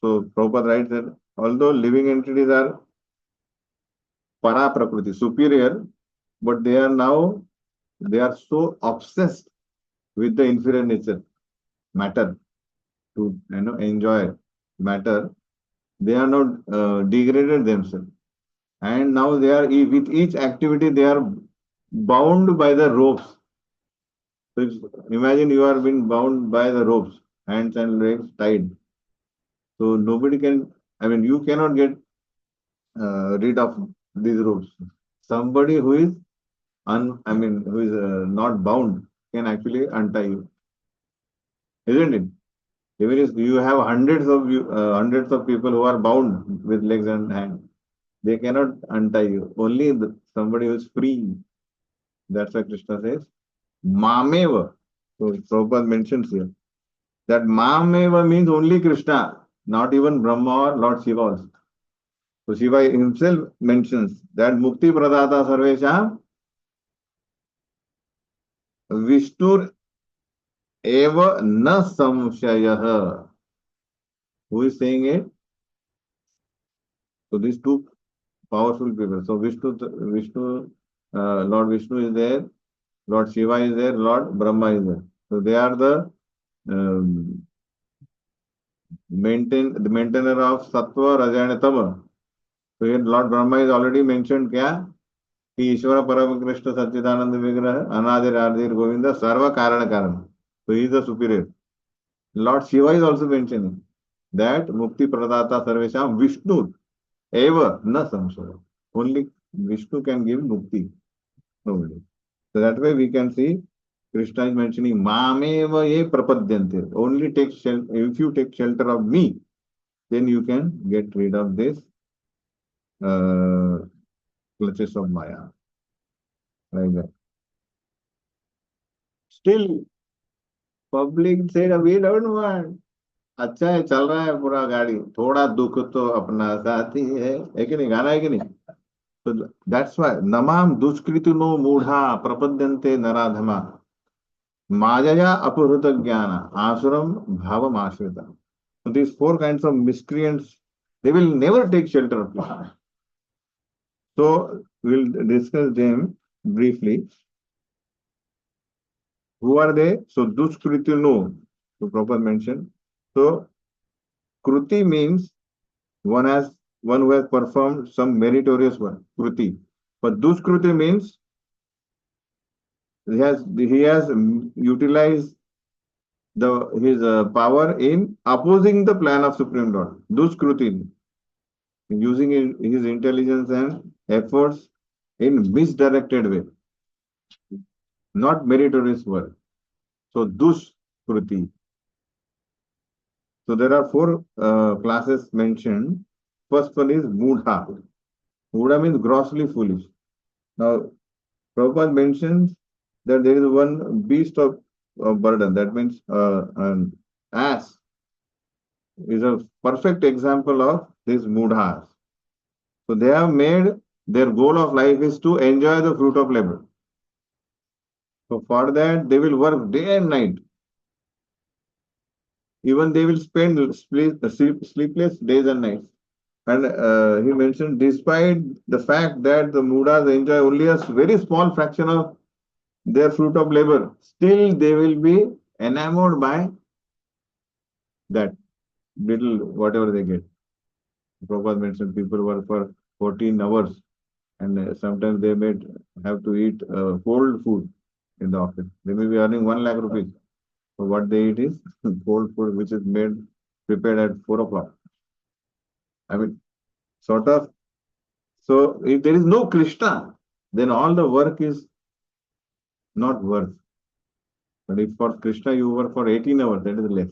so Prabhupada writes that although living entities are para prakriti, superior, but they are so obsessed with the inferior nature, matter, to enjoy matter, they are not degraded themselves. And now they are, with each activity, they are bound by the ropes. So imagine you are being bound by the ropes, hands and legs tied. So nobody can, you cannot get rid of these ropes. Somebody who is who is not bound can actually untie you, isn't it? Even if you have hundreds of people who are bound with legs and hands, they cannot untie you. Only somebody who is free. That's why Krishna says, Mameva. So Prabhupada mentions here that Mameva means only Krishna, not even Brahma or Lord Shiva also. So Shiva himself mentions that Mukti Pradata Sarvesham Vishnur Eva Na Samshayah. Who is saying it? So these two powerful people. So Lord Vishnu is there, Lord Shiva is there, Lord Brahma is there. So they are the the maintainer of Sattva, Raja and Tama. So here Lord Brahma is already mentioned क्या कि ईश्वर परम कृष्ण सच्चिदानंद विग्रह अनादिर आदिर गोविंद सर्व कारण कारण. So he is the superior. Lord Shiva is also mentioning that Mukti Pradata Sarvesham Vishnu eva na samshaya. Only Vishnu can give Mukti. Nobody. So that way we can see Krishna is mentioning Mameva ye prapadyante. Only take shelter. If you take shelter of me, then you can get rid of this clutches of Maya. Like that. Still, public said, we don't want. अच्छा है, चल रहा है पूरा गाड़ी, थोड़ा दुख तो अपना साथी है कि नहीं? गाना है कि नहीं? तो दैट्स व्हाई नमाम दुष्कृतिनो मूढ़ा प्रपद्यन्ते नराधमा मायया अपहृत ज्ञान आसुरम भावम आश्रिता. So these four kinds of miscreants, they will never take shelter of Krishna. So we'll discuss them briefly. Who are they? So duskritino, so Prabhupada mentioned. So kruti means one who has performed some meritorious work. Kruti. But duskruti means he has utilized his power in opposing the plan of Supreme Lord. Duskruti, using his intelligence and efforts in misdirected way, not meritorious work. So duskruti. So there are four classes mentioned. First one is mudha. Mudha means grossly foolish. Now, Prabhupada mentions that there is one beast of burden. That means an ass is a perfect example of these mudhas. So they have made their goal of life is to enjoy the fruit of labor. So for that they will work day and night. Even they will spend sleepless days and nights. And he mentioned, despite the fact that the Mudas enjoy only a very small fraction of their fruit of labor, still they will be enamored by that little whatever they get. Prabhupada mentioned people work for 14 hours and sometimes they may have to eat cold food in the office. They may be earning 1 lakh rupees. So what they eat is cold food which is made, prepared at 4 o'clock. I mean, sort of. So if there is no Krishna, then all the work is not worth. But if for Krishna you work for 18 hours, that is less.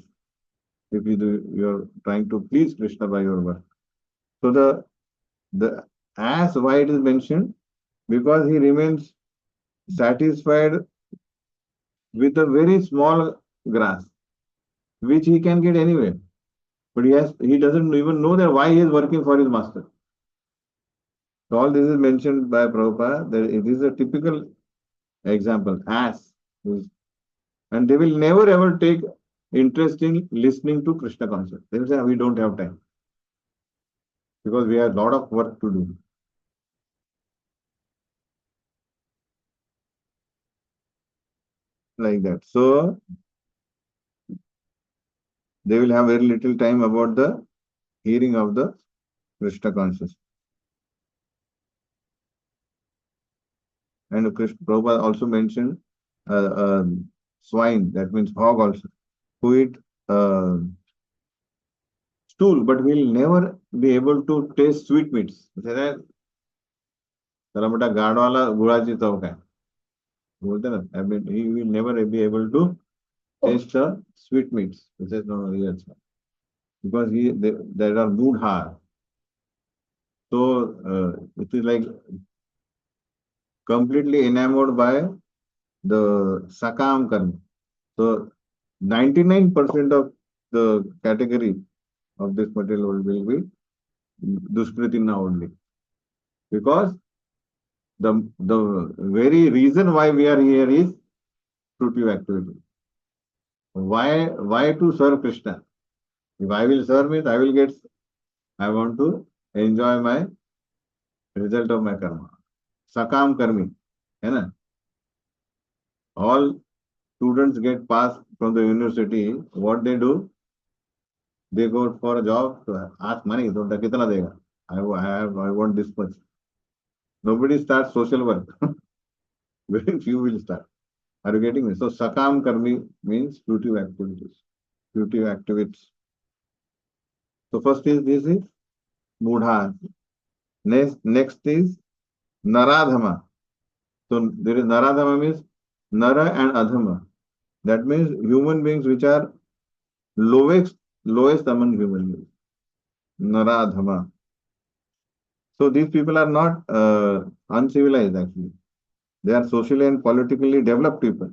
If you're trying to please Krishna by your work. So the as why it is mentioned, because he remains satisfied with a very small grass, which he can get anywhere. But he doesn't even know that why he is working for his master. So all this is mentioned by Prabhupada, that it is a typical example, as and they will never ever take interest in listening to Krishna consciousness. They will say, we don't have time because we have a lot of work to do. Like that. So they will have very little time about the hearing of the Krishna consciousness. And Krishna Prabhupada also mentioned swine, that means hog also, who eat stool, but will never be able to taste sweetmeats. त्याला मोठा गाडवाला गुळाची चव काय बोलते ना. I mean, he will never be able to taste the sweetmeats. He says, no, yes, because there are moodha. So it is like completely enamored by the sakam karma. So 99% of the category of this material world will be duskritina only. Because the very reason why we are here is fruitive activity. Why to serve Krishna? If I will serve it, I want to enjoy my result of my karma. Sakam karmi. है ना? All students get passed from the university. What they do? They go for a job, ask money. So kitna dega? I want this much. Nobody starts social work. Very few will start. Are you getting me? So sakam karmi means fruitive activities. Fruitive activities. So first is this is mudha. Next is naradhama. So there is naradhama means nara and adhama. That means human beings which are lowest among human beings. Naradhama. So these people are not uncivilized actually. They are socially and politically developed people,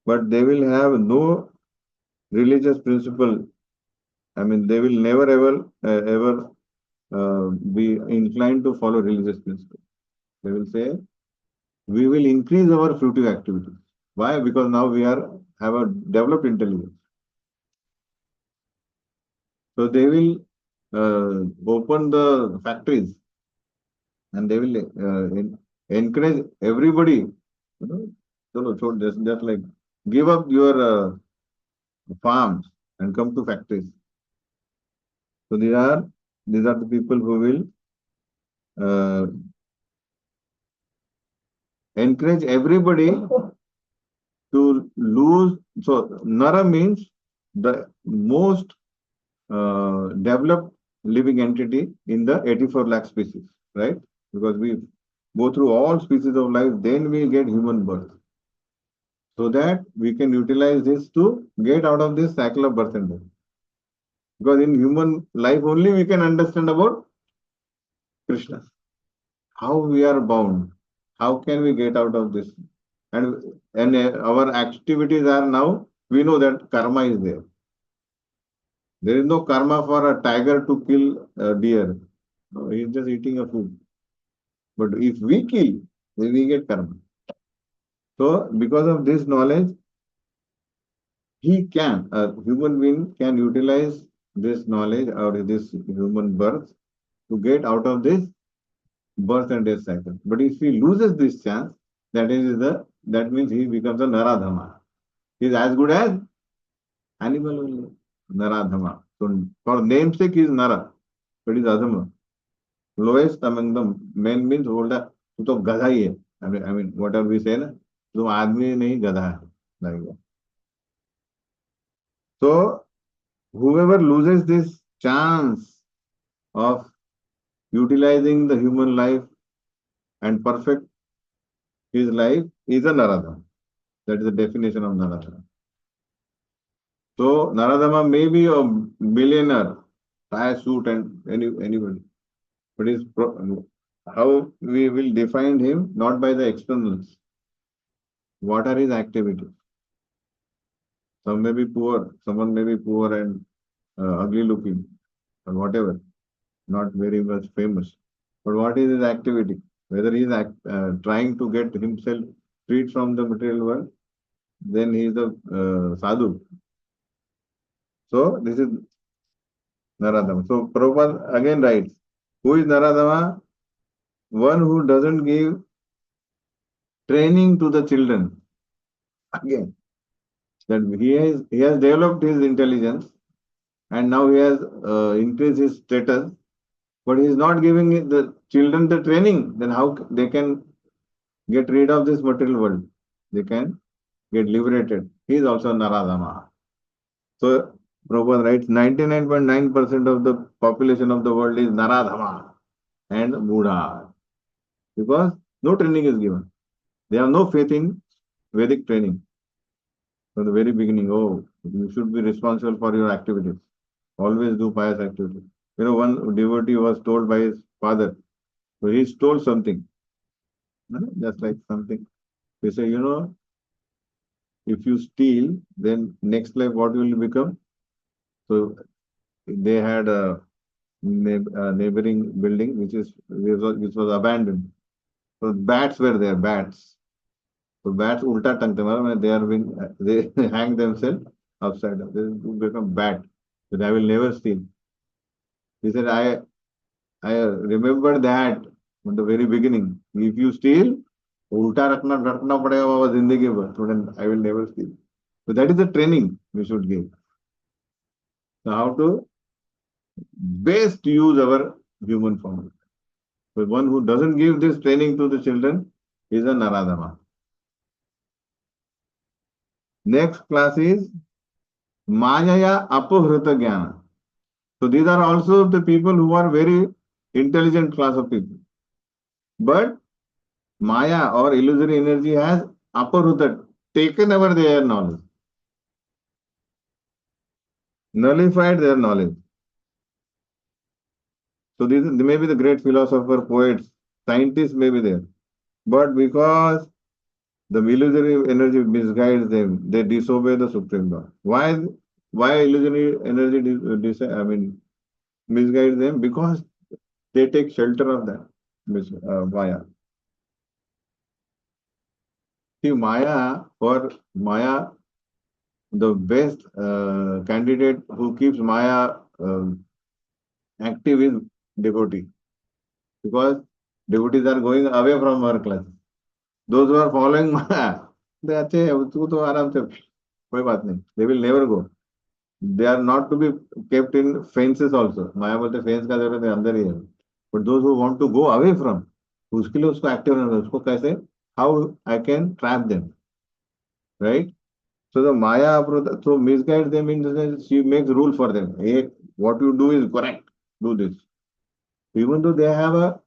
but they will have no religious principle. I mean, they will never ever be inclined to follow religious principle. They will say, we will increase our fruitive activities. Why? Because now we have a developed intelligence. So they will open the factories and they will encourage everybody. So just like give up your farms and come to factories. So these are the people who will encourage everybody to lose. So Nara means the most developed living entity in the 84 lakh species, right? Because we go through all species of life, then we get human birth. So that we can utilize this to get out of this cycle of birth and death. Because in human life only we can understand about Krishna. How we are bound. How can we get out of this? And our activities are now, we know that karma is there. There is no karma for a tiger to kill a deer. No, he is just eating a food. But if we kill, then we get karma. So because of this knowledge, a human being can utilize this knowledge or this human birth to get out of this birth and death cycle. But if he loses this chance, that means he becomes a naradhama. He is as good as animal only. Naradhama. So for namesake he is nara, but he is adhama. Lowest among the men means older. तू तो गधा ही है. I mean, whatever we say ना, तू आदमी नहीं गधा है. Like that. So whoever loses this chance of utilizing the human life and perfect his life is a Naradama. That is the definition of Naradama. So Naradama may be a billionaire, tie suit and anybody, but how we will define him not by the externals. What are his activities? Some may be poor, someone may be poor and ugly looking, or whatever, not very much famous. But what is his activity? Whether he is trying to get himself freed from the material world, then he is a sadhu. So this is Naradama. So Prabhupada again writes, who is Naradama? One who doesn't give training to the children. Again, that he has developed his intelligence and now he has increased his status, but he is not giving the children the training. Then how they can get rid of this material world? They can get liberated. He is also Naradama. So Prabhupada writes 99.9% of the population of the world is Naradama and Buddha because no training is given. They have no faith in Vedic training from the very beginning. Oh, you should be responsible for your activities. Always do pious activities. One devotee was told by his father, so he stole something, just like something. He said, if you steal, then next life what will you become? So they had a neighboring building which was abandoned. So bats were there, bats. So bats ulta tangte when they are being they hang themselves upside down. They become bat. But I will never steal. He said, I remember that from the very beginning. If you steal, ulta rakna padega baba zindagi bhar. So then I will never steal. So that is the training we should give. So how to best use our human form. So one who doesn't give this training to the children is a Naradama. Next class is Mayaya Apohrita Jnana. So these are also the people who are very intelligent class of people. But Maya or illusory energy has Apohrita, taken over their knowledge, nullified their knowledge. So these may be the great philosopher, poets, scientists may be there. But because the illusory energy misguides them, they disobey the Supreme Lord. Why illusory energy misguides them? Because they take shelter of that Maya. See, for Maya, the best candidate who keeps Maya active is devotee. Because devotees are going away from our class. Those who are following Maya, they अच्छे है, तू तो आराम से कोई बात नहीं. They will never go. They are not to be kept in fences also. Maya बोलते फेंस का जरूरत है अंदर ही है. But those who want to go away from, उसके लिए उसको एक्टिव रहना है. उसको कैसे? How I can trap them, right? So the Maya so misguide them in the sense she makes rule for them. Hey, what you do is correct. Do this. Even though they have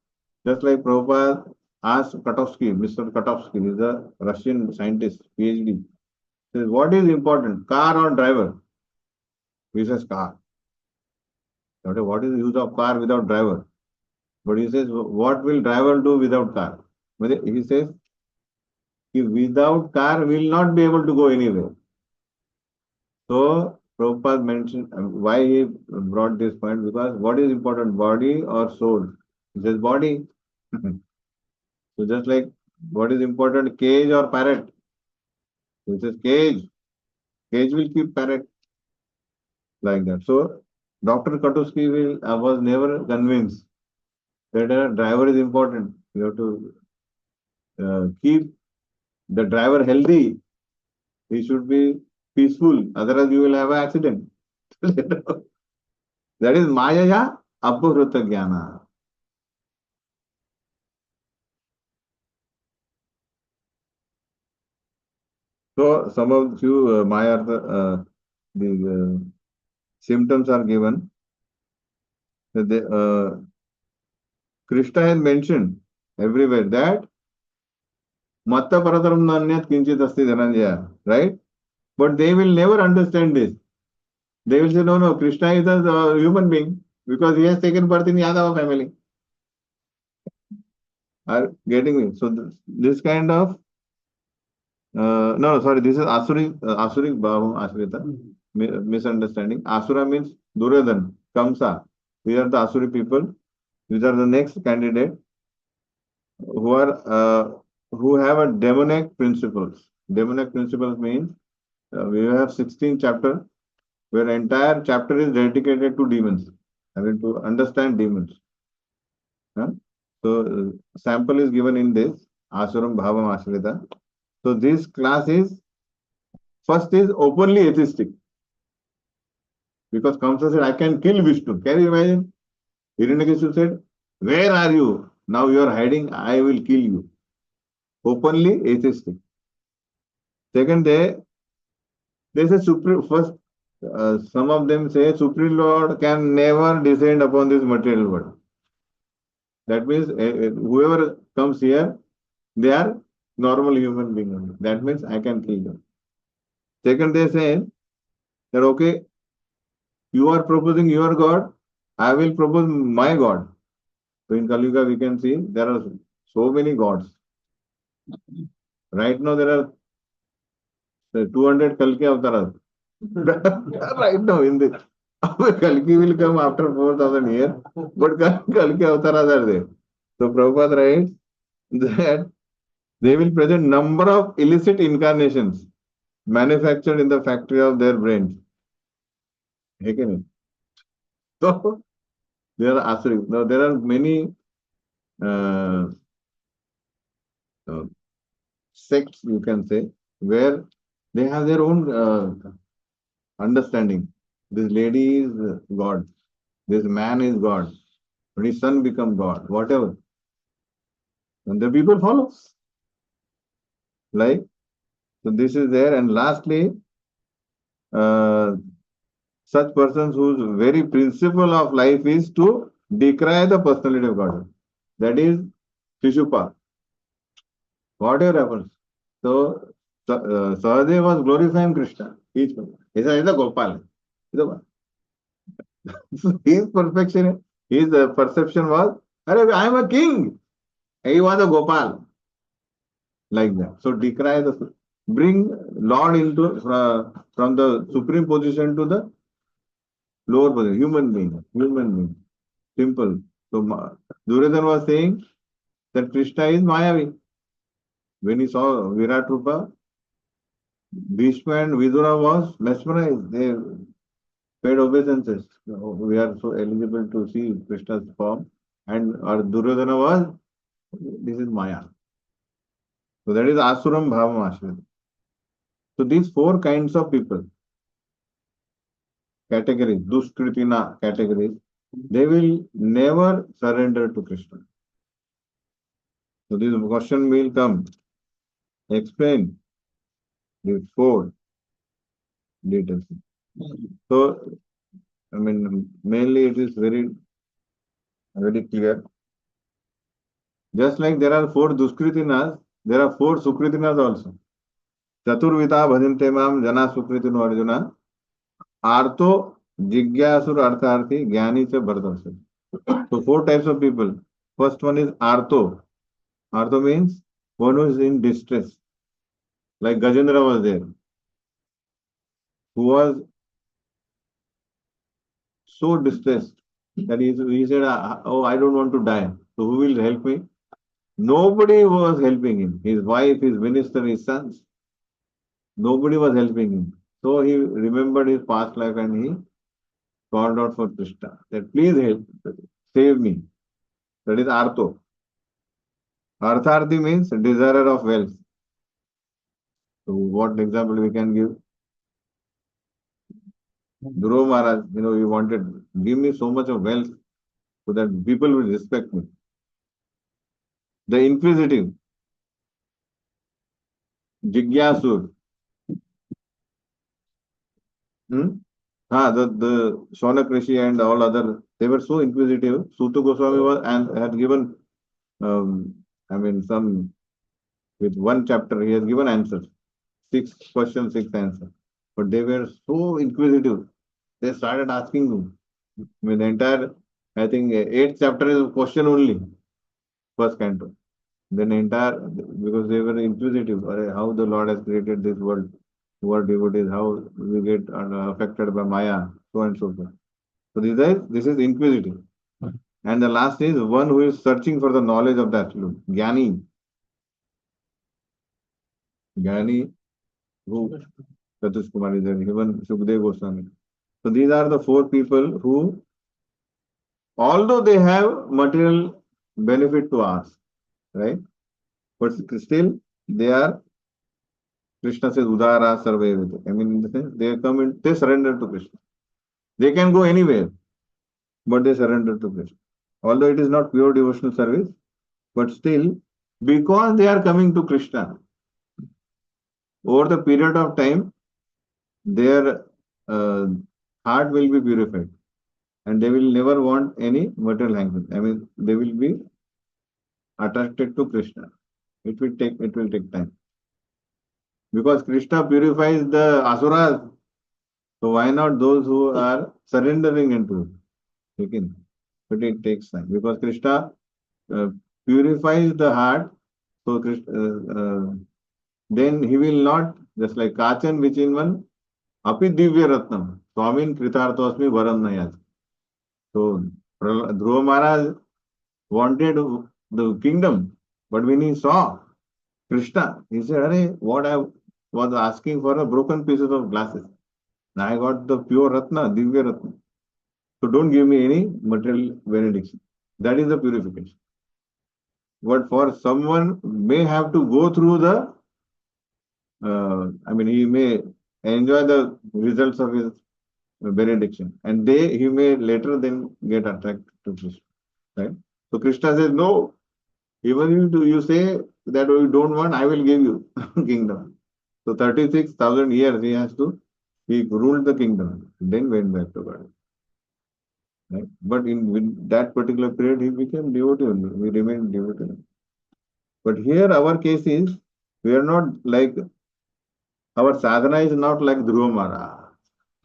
just like Prabhupada asked Katovsky, Mr. Katovsky, he's a Russian scientist, PhD. Says, what is important, car or driver? He says car. Okay, what is the use of car without driver? But he says, what will driver do without car? But he says, without car will not be able to go anywhere. So Prabhupada mentioned why he brought this point, because what is important, body or soul? He says body. So just like what is important, cage or parrot? He says cage. Cage will keep parrot, like that. So Dr. Katuski was never convinced that a driver is important. You have to keep the driver healthy. He should be peaceful. Otherwise, you will have an accident. That is Maya Apurutta Jnana. So some of few Maya the symptoms are given. Krishna has mentioned everywhere that matta parataram nanyat kinchit asti dhananjaya, right? But they will never understand this. They will say, no, no, Krishna is a human being because he has taken birth in Yadava family. Are getting me? So this kind of no, sorry, this is Asuric Bhavam Ashrita. Misunderstanding. Asura means Duryodhan, Kamsa. These are the Asuri people. These are the next candidate who are who have a demonic principles. Demonic principles means we have 16 chapter where entire chapter is dedicated to demons. I mean to understand demons. Huh? So sample is given in this Asuram Bhavam Ashrita. So this class is first is openly atheistic because Kamsa said, I can kill Vishnu. Can you imagine? Hiranyakashipu said, where are you? Now you are hiding, I will kill you. Openly atheistic. Second, they say supreme first. Some of them say Supreme Lord can never descend upon this material world. That means whoever comes here, they are normal human being only. That means I can kill them. Second, they say that okay, you are proposing your God, I will propose my God. So in Kali Yuga, we can see there are so many gods. Right now, there are 200 Kalki avatars. Right now, in the Kalki will come after 4,000 years, but Kalki avatars are there. So Prabhupada writes that they will present number of illicit incarnations manufactured in the factory of their brains. Okay? So there are Asuri. Now there are many uh, uh, sects, you can say, where they have their own understanding. This lady is God. This man is God. But his son become God. Whatever. And the people follow. Like, so this is there. And lastly, uh, such persons whose very principle of life is to decry the personality of God. That is Shishupa. Whatever happens. So, Sahadev was glorifying Krishna. He said, he's a Gopal. His perfection, his perception was, I am a king. He was a Gopal. Like that. So decry bring Lord into from the supreme position to the lower position. Human being. Simple. So Duryodhana was saying that Krishna is Mayavi. When he saw Virat Rupa, Bhishma and Vidura was mesmerized. They paid obeisances. We are so eligible to see Krishna's form. And our Duryodhana was, this is Maya. So that is Asuram Bhavam Ashram. So these four kinds of people, categories, Duskritina categories, they will never surrender to Krishna. So this question will come. Explain these four details. So, I mean, mainly it is very, very clear. Just like there are four Duskritinas, there are four Sukritinas also. Chaturvita bhajante mam jana sukritino arjuna. Artho jigyasur artharthi jnani cha bhartarsa. So four types of people. First one is Artho. Artho means one who is in distress. Like Gajendra was there, who was so distressed that he said, oh, I don't want to die. So who will help me? Nobody was helping him. His wife, his minister, his sons. Nobody was helping him. So he remembered his past life and he called out for Krishna that please help, save me. That is Artho. Artharthi means desirer of wealth. So what example we can give? Dhruva Maharaj, he wanted, give me so much of wealth so that people will respect me. The inquisitive, Jigyasur, Hmm? The Shaunak Rishi and all other, they were so inquisitive. Suta Goswami was and had given, um, some with one chapter, he has given answers. 6 questions, 6 answers. But they were so inquisitive. They started asking him. The entire, I think, eighth chapter is a question only, first canto. Then entire, because they were inquisitive, how the Lord has created this world, who are devotees, how we get affected by Maya, so and so forth. So this is inquisitive. And the last is one who is searching for the knowledge of the absolute. Jnani, who Satish Kumar is there, even Sukhdev Goswami. So these are the 4 people who, although they have material benefit to us, right? But still they are, Krishna says, Udara Sarvevita. In the sense, they come in, they surrender to Krishna. They can go anywhere, but they surrender to Krishna. Although it is not pure devotional service, but still, because they are coming to Krishna, over the period of time, their uh, heart will be purified and they will never want any material hankering. They will be attracted to Krishna. It will take time. Because Krishna purifies the asuras, so why not those who are surrendering into it? But it takes time. Because Krishna uh, purifies the heart, so then he will not, just like Kachan Vichinvan, Api Divya Ratnam, Swamin Kritarthosmi Varam Nayat. So Dhruva Maharaj wanted the kingdom, but when he saw Krishna, he said, Arey, what I was asking for a broken pieces of glasses. Now I got the pure Ratna, Divya Ratna. So don't give me any material benediction. That is the purification. But for someone may have to go through he may enjoy the results of his benediction, and he may later then get attracted to Krishna. Right? So Krishna says, no, even if you say that you don't want, I will give you kingdom. So 36,000 years he ruled the kingdom, then went back to God. Right? But in that particular period, he became devotee only. We remained devotee. But here our case is, we are not like, our sadhana is not like Dhruva Maharaj.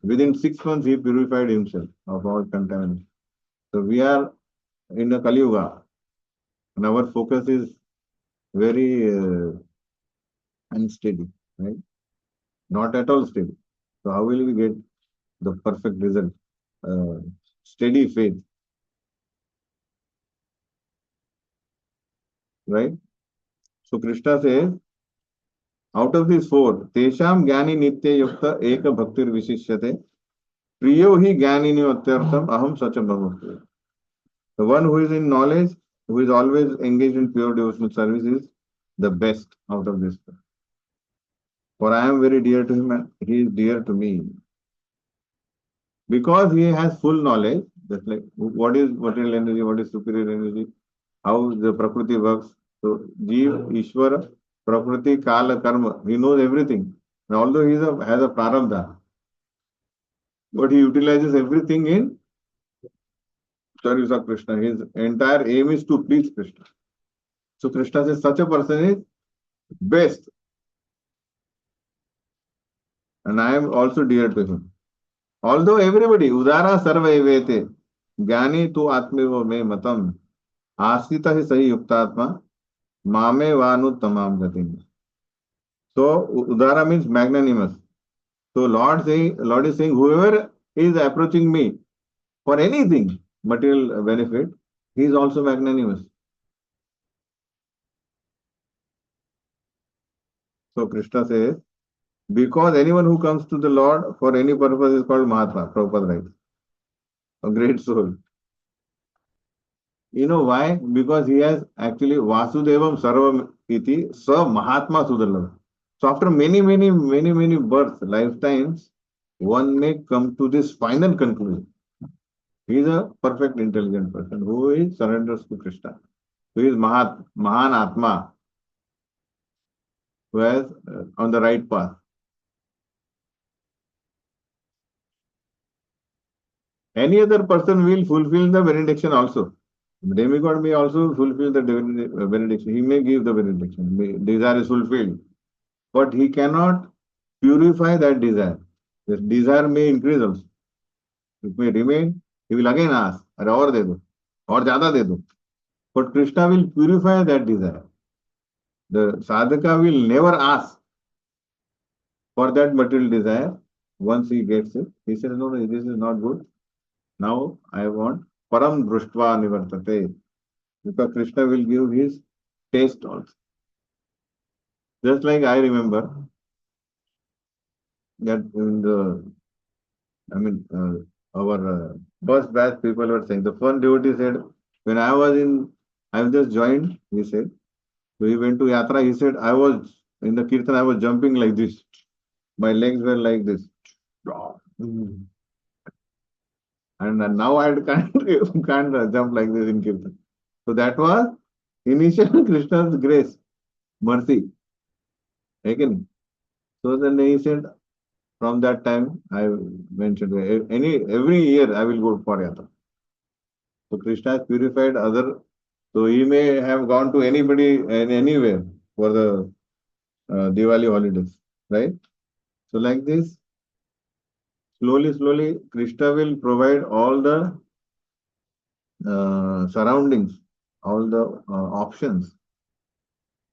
Within 6 months, he purified himself of all contamination. So we are in the Kali Yuga, and our focus is very unsteady, right? Not at all steady. So how will we get the perfect result? Uh, Steady faith, right? So Krishna says, out of these 4, Tesham Gyani Nitya Yukta Eka Bhaktir Vishishyate, Priyo hi Gyani Nyotyartham Aham Sacha Bhagavad. The one who is in knowledge, who is always engaged in pure devotional service is the best out of this. For I am very dear to him and he is dear to me. Because he has full knowledge, just like what is material energy, what is superior energy, how the Prakriti works. So, Jeev, Ishvara, Prakriti, Kala, Karma, he knows everything. And although has a prarabdha, but he utilizes everything in service of Krishna. His entire aim is to please Krishna. So, Krishna says such a person is best, and I am also dear to him. Although everybody, Udara Sarva Evete, Jnani tu Atmevo me matam, Asita hi sahi yuktatma, Mame vanu tamam gatim. So Udara means magnanimous. So Lord is saying, whoever is approaching me for anything, material benefit, he is also magnanimous. So Krishna says, because anyone who comes to the Lord for any purpose is called Mahatma, Prabhupada writes, a great soul. You know why? Because he has actually Vasudevam Sarvam Iti Sa Mahatma Sudalava. So after many births, lifetimes, one may come to this final conclusion. He is a perfect intelligent person who is surrenders to Krishna, who is Mahan Atma, who is on the right path. Any other person will fulfill the benediction also. Demigod may also fulfill the benediction. He may give the benediction. Desire is fulfilled. But he cannot purify that desire. The desire may increase also. It may remain. He will again ask, अरे और दे दो, और ज्यादा दे दो. But Krishna will purify that desire. The sadhaka will never ask for that material desire. Once he gets it, he says, no, no, this is not good. Now I want param društva nivartate. Because Krishna will give his taste also. Just like I remember that in the, our first batch people were saying, the one devotee said, when I was just joined, he said, so he went to Yatra, he said, I was, in the Kirtan, I was jumping like this. My legs were like this. And now I can't jump like this in Kirtan. So that was initial Krishna's grace, mercy. Again. So then he said, from that time, I mentioned every year I will go for Yatra. So Krishna has purified other. So he may have gone to anybody and anywhere for the Diwali holidays, right? So like this, slowly, Krishna will provide all the surroundings, all the options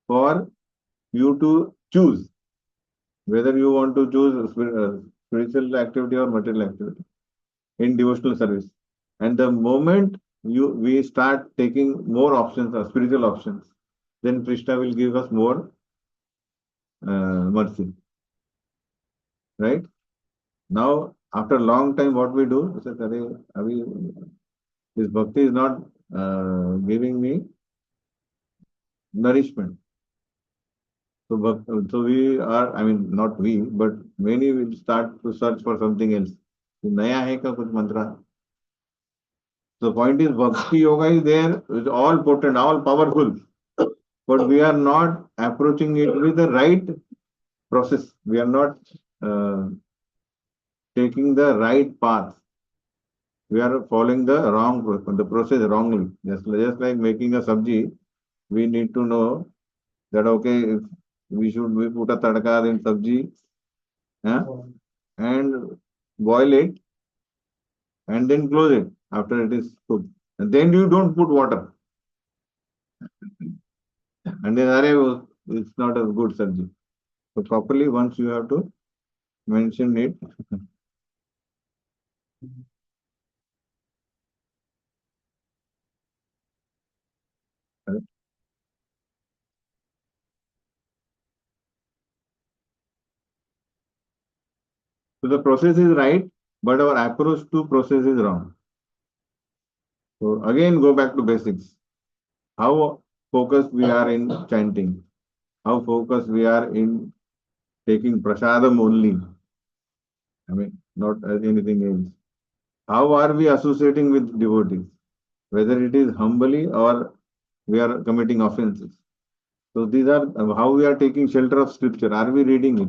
for you to choose whether you want to choose spiritual activity or material activity in devotional service. And the moment we start taking more options or spiritual options, then Krishna will give us more mercy. Right? Now, after a long time, what we do? We say, this bhakti is not giving me nourishment. So we are, not we, but many will start to search for something else. Naya hai ka kuch mantra. The point is, bhakti yoga is there, it's all potent, all powerful, but we are not approaching it with the right process. We are not taking the right path. We are following the wrong the process wrongly. Just like making a sabji, we need to know that if we put a tadka in sabji, and boil it and then close it after it is cooked. And then you don't put water. And then it's not a good sabji. So properly, once you have to mention it. So the process is right, but our approach to process is wrong. So again, go back to basics. How focused we are in chanting, how focused we are in taking prasadam only. Not as anything else. How are we associating with devotees? Whether it is humbly or we are committing offenses. So these are how we are taking shelter of scripture. Are we reading it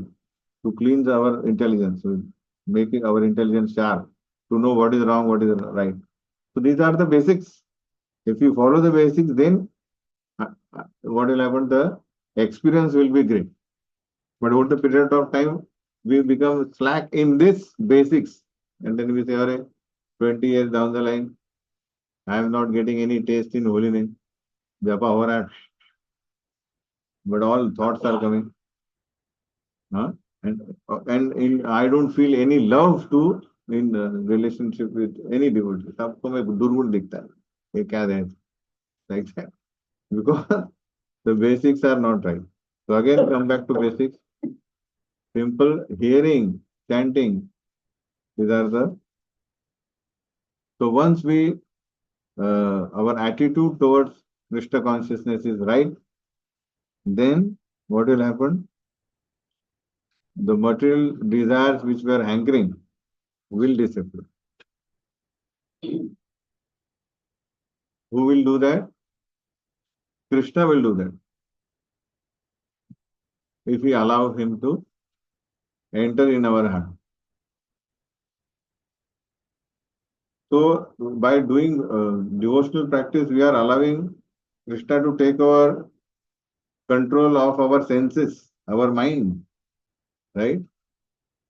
to cleanse our intelligence, making our intelligence sharp, to know what is wrong, what is right. So these are the basics. If you follow the basics, then what will happen? The experience will be great. But over the period of time, we become slack in this basics. And then we say, 20 years down the line, I am not getting any taste in holiness. Japa ho raha hai. But all thoughts are coming. Huh? I don't feel any love to in relationship with any devotee. सबको मैं दुर्गुण दिखता है. ये क्या है? Like that. Because the basics are not right. So again, come back to basics. Simple hearing, chanting. These are the. So once our attitude towards Krishna consciousness is right, then what will happen? The material desires which were hankering will disappear. Who will do that? Krishna will do that. If we allow him to enter in our heart. So by doing devotional practice, we are allowing Krishna to take our control of our senses, our mind, right?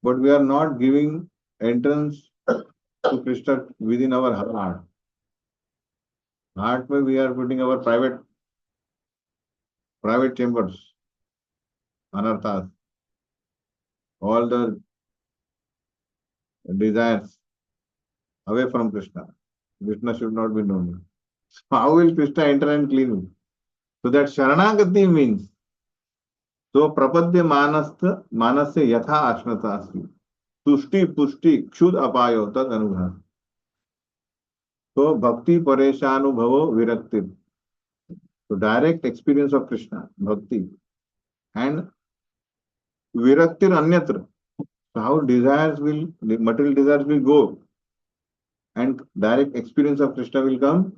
But we are not giving entrance to Krishna within our heart. Heart where we are putting our private chambers, anarthas, all the desires away from Krishna. Krishna should not be known. So how will Krishna enter and clean you? So that Sharanagati means, so prapadya manasya yatha ashnata asmi. Tushti pushti kshud apayo tad anubhav. So bhakti pareshanubhavo virakti. So direct experience of Krishna, bhakti. And viraktir anyatra. So how the material desires will go. And direct experience of Krishna will come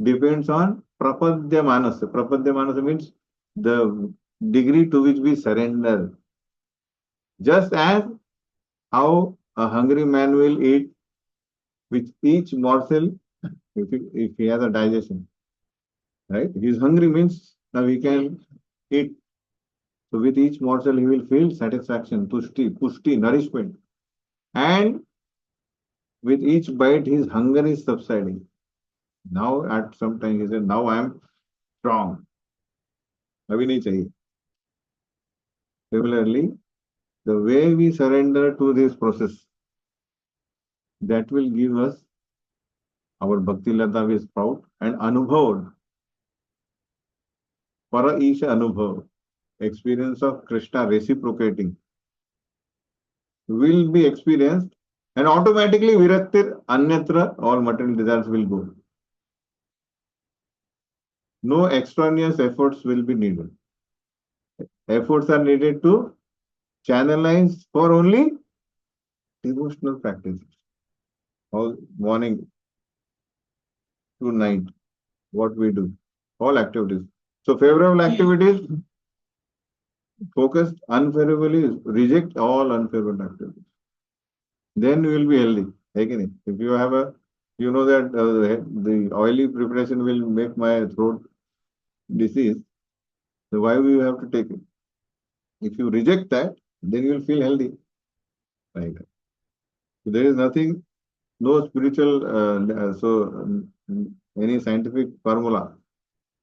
depends on prapadya manasa. Prapadya manasa means the degree to which we surrender. Just as how a hungry man will eat with each morsel, if he has a digestion, right? He is hungry means now he can eat. So with each morsel he will feel satisfaction, pushti, nourishment. And with each bite his hunger is subsiding. Now at some time he said, now I am strong. अभी नहीं चाहिए. Similarly, the way we surrender to this process, that will give us our bhakti lata will sprout and anubhav, para isha anubhav, experience of Krishna reciprocating will be experienced and automatically viraktir anyatra, all material desires will go. No extraneous efforts will be needed. Efforts are needed to channelize for only devotional practices. All morning to night, what we do, all activities. So favorable activities, focus unfavorably, reject all unfavorable activities. Then you will be healthy. Again, if you have you know that the oily preparation will make my throat disease, so why we have to take it? If you reject that, then you will feel healthy. Right. So there is nothing, no spiritual, any scientific formula,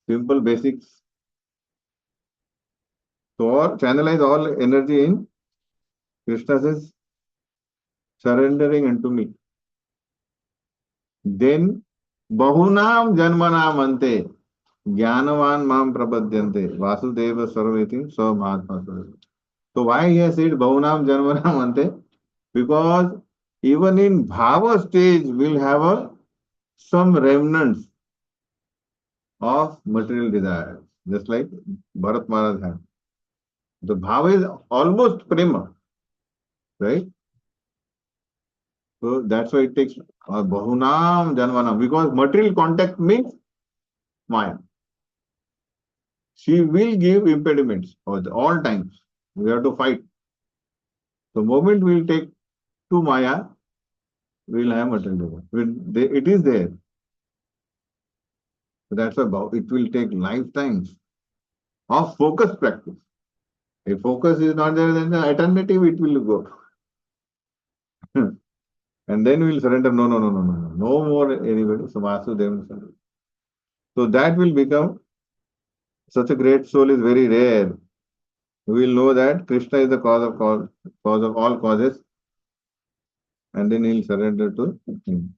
simple basics. So channelize all energy in Krishna says, surrendering unto me. Then bahunam janmanam ante jnanavan mam prapadyante vasudeva sarveti sa mahatma sarveti. So why he has said bahunam janmanam ante? Because even in bhava stage we'll have some remnants of material desires, just like Bharat Maharaj had. The bhava is almost prema, right? So that's why it takes bahunam janmanam, because material contact means Maya. She will give impediments at all times. We have to fight. The moment we will take to Maya, we will have material desire. It is there. So that's why it will take lifetimes of focused practice. If focus is not there, then the alternative it will go. And then we will surrender. No, no, no, no, no, no. No more anybody. So Vasudeva. So that will become, such a great soul is very rare. We will know that Krishna is the cause of all causes, and then he will surrender to him.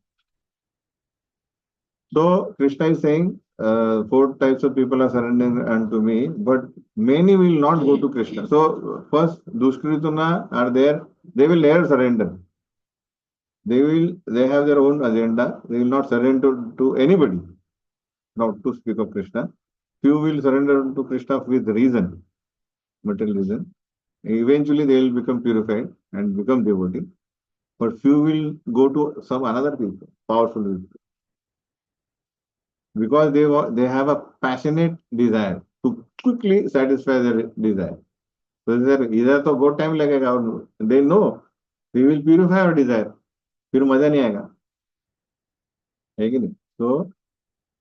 So Krishna is saying, four types of people are surrendering unto me, but many will not go to Krishna. So first, Dushkrituna are there, they will never surrender. They have their own agenda, they will not surrender to anybody, not to speak of Krishna. Few will surrender to Krishna with reason, material reason. Eventually they will become purified and become devotee. But few will go to some another people, powerful people. Because they have a passionate desire to quickly satisfy their desire. So either to बहुत time लगेगा और they know we will purify our desire, फिर मजा नहीं आएगा.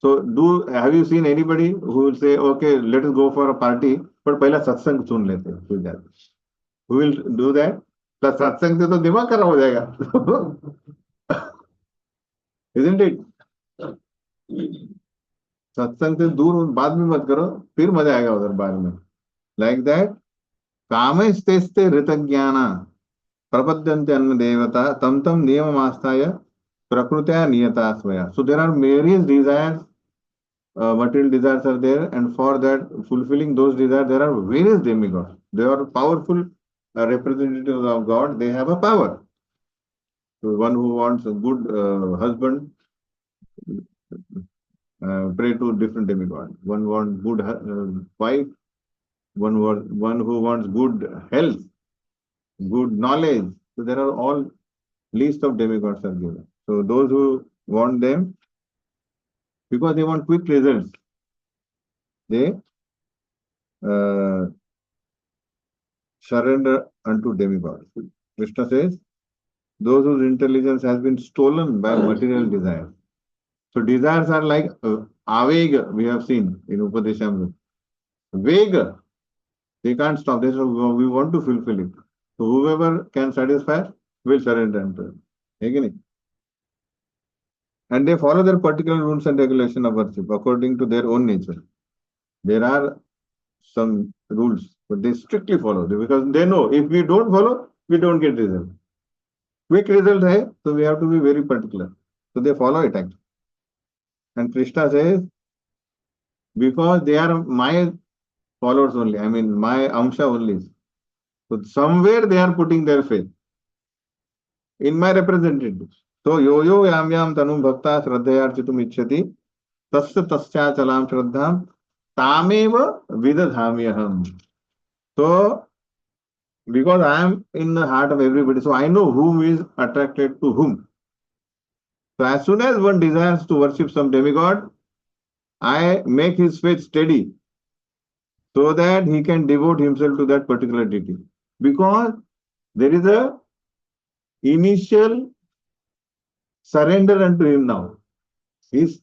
So, have you seen anybody who will say, okay, let us go for a party, but पहला सत्संग सुन लेते हैं, सुन जाते हैं. Who will do that? तो सत्संग से तो दिमाग खराब हो जाएगा. Isn't it? सत्संग से दूर बाद में मत करो, फिर मजा आएगा उधर बाद में. Like that, कामस्तेस्ते ऋतज्ञाना प्रपद्यन्ते अन्न देवता तम तम नियममास्ताय प्रकृत्या नियता स्वया. So there are various desires, material desires are there, and for that fulfilling those desires there are various demigods. They are powerful representatives of God. They have a power. So one who wants a good husband, pray to different demigod. One wants good wife. One who wants good health, good knowledge. So there are all list of demigods are given. So those who want them, because they want quick results, they surrender unto demigods. Krishna says, those whose intelligence has been stolen by material desires. So desires are like avega, we have seen in Upadeshamrita. Vega, they can't stop. They say, we want to fulfill it. So whoever can satisfy will surrender unto it. And they follow their particular rules and regulation of worship according to their own nature. There are some rules, but they strictly follow because they know if we don't follow, we don't get result. Quick result hai, so we have to be very particular. So they follow it actually. And Krishna says, because they are my followers only, I mean my amsha only. So somewhere they are putting their faith in my representatives. So yo yo yam yam tanum bhakta shraddhayarchitum icchati tasya tasya chalam shraddham tameva vidadhamyaham. So because I am in the heart of everybody, so I know whom is attracted to whom. So as soon as one desires to worship some demigod, I make his faith steady so that he can devote himself to that particular deity. Because there is a initial surrender unto him now. He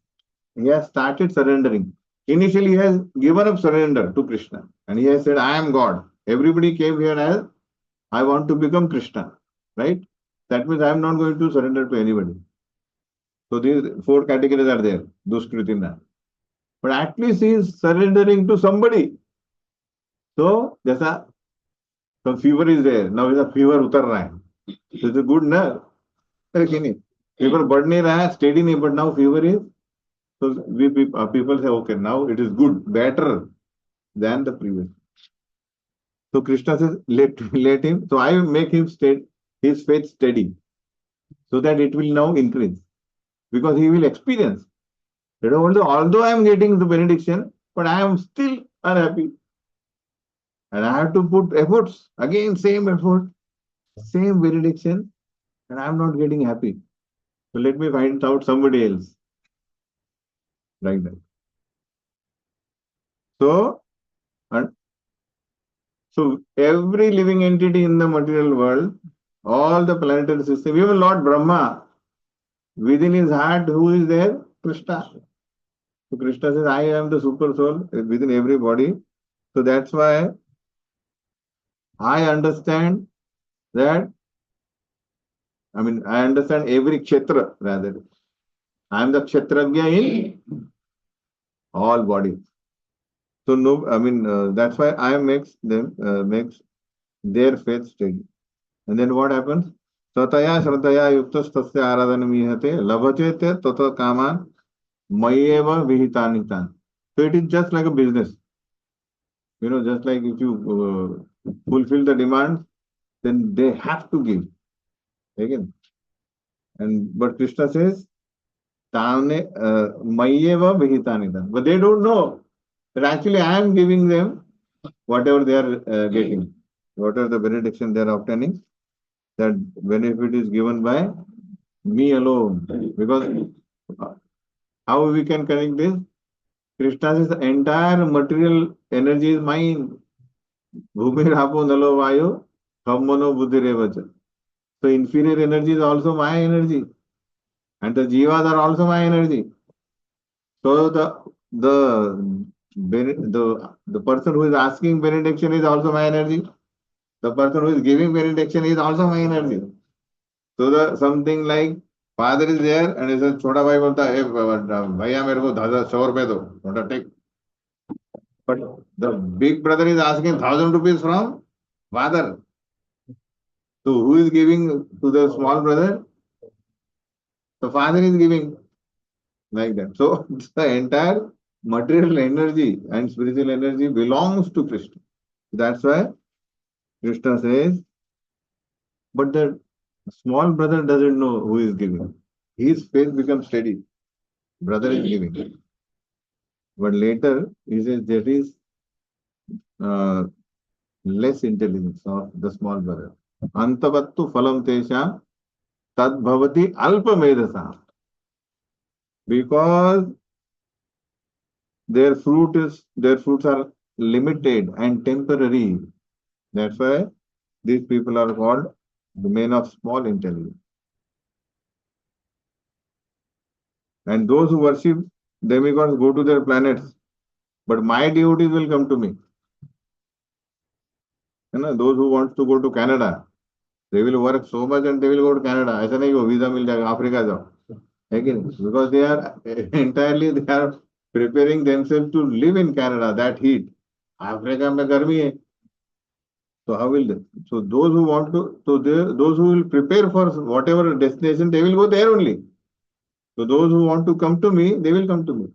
has started surrendering. Initially, he has given up surrender to Krishna. And he has said, I am God. Everybody came here as, I want to become Krishna. Right? That means I am not going to surrender to anybody. So these four categories are there. Duskritina. But at least he is surrendering to somebody. So, जैसा some fever is there. Now is a fever उतर रहा है. So it's a good ना? अरे नहीं. Fever बढ़ नहीं रहा है, steady नहीं, but now fever is. So people say, okay, now it is good, better than the previous. So Krishna says, let him. So I will make him his faith steady, so that it will now increase, because he will experience. Although I am getting the benediction, but I am still unhappy. And I have to put efforts, again same effort, same benediction, and I am not getting happy. So let me find out somebody else. Like that. So every living entity in the material world, all the planetary system, even Lord Brahma, within his heart, who is there? Krishna. So Krishna says, I am the super soul within every body. So that's why I understand that, I understand every kshetra rather. I am the kshetragya in all bodies. So no, that's why I makes their faith steady. And then what happens? Sataya shraddhaya yuktas tasya aradhanam ihate labhate te tata kaman mayeva vihitanitan. So it is just like a business. Just like if you fulfill the demands, then they have to give. Again. But Krishna says, Tane mayeva vihitanitan. But they don't know that actually I am giving them whatever they are getting, whatever the benediction they are obtaining, that benefit is given by me alone. Because how we can connect this? Krishna says the entire material energy is mine. Bhumi rapo nalo vayu tham mano buddhi revacha. So inferior energy is also my energy. And the jivas are also my energy. So the person who is asking benediction is also my energy. The person who is giving benediction is also my energy. So the something like father is there and he says, छोटा भाई बोलता है, भैया मेरे को 1,000 दो, छोटा take. But the big brother is asking 1,000 rupees from father. So who is giving to the small brother? The father is giving like that. So the entire material energy and spiritual energy belongs to Krishna. That's why Krishna says, but the small brother doesn't know who is giving. His faith becomes steady. Brother is giving. But later he says there is uh, less intelligence of the small brother. Antavattu phalam tesha tad bhavati alpa medasa. Because their fruits are limited and temporary. That's why these people are called the men of small intelligence. And those who worship demigods go to their planets, but my devotees will come to me. You know, those who want to go to Canada, they will work so much and they will go to Canada. ऐसा नहीं हो visa मिल जाएगा Africa जाओ है कि नहीं? Because they are entirely they are preparing themselves to live in Canada, that heat. Africa में गर्मी है. So how will they? So those who want to, so they, those who will prepare for whatever destination, they will go there only. So those who want to come to me, they will come to me.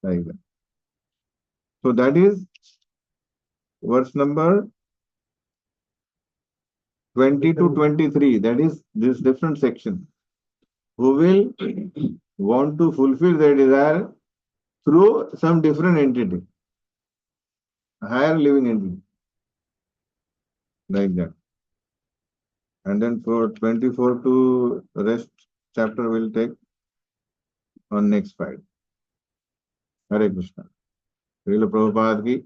Like that. So that is verse number 20 to 23. That is this different section. Who will want to fulfill their desire through some different entity, a higher living entity. Like that. And then for 24 to rest chapter will take on next Friday. Hare Krishna. Srila Prabhupada ki.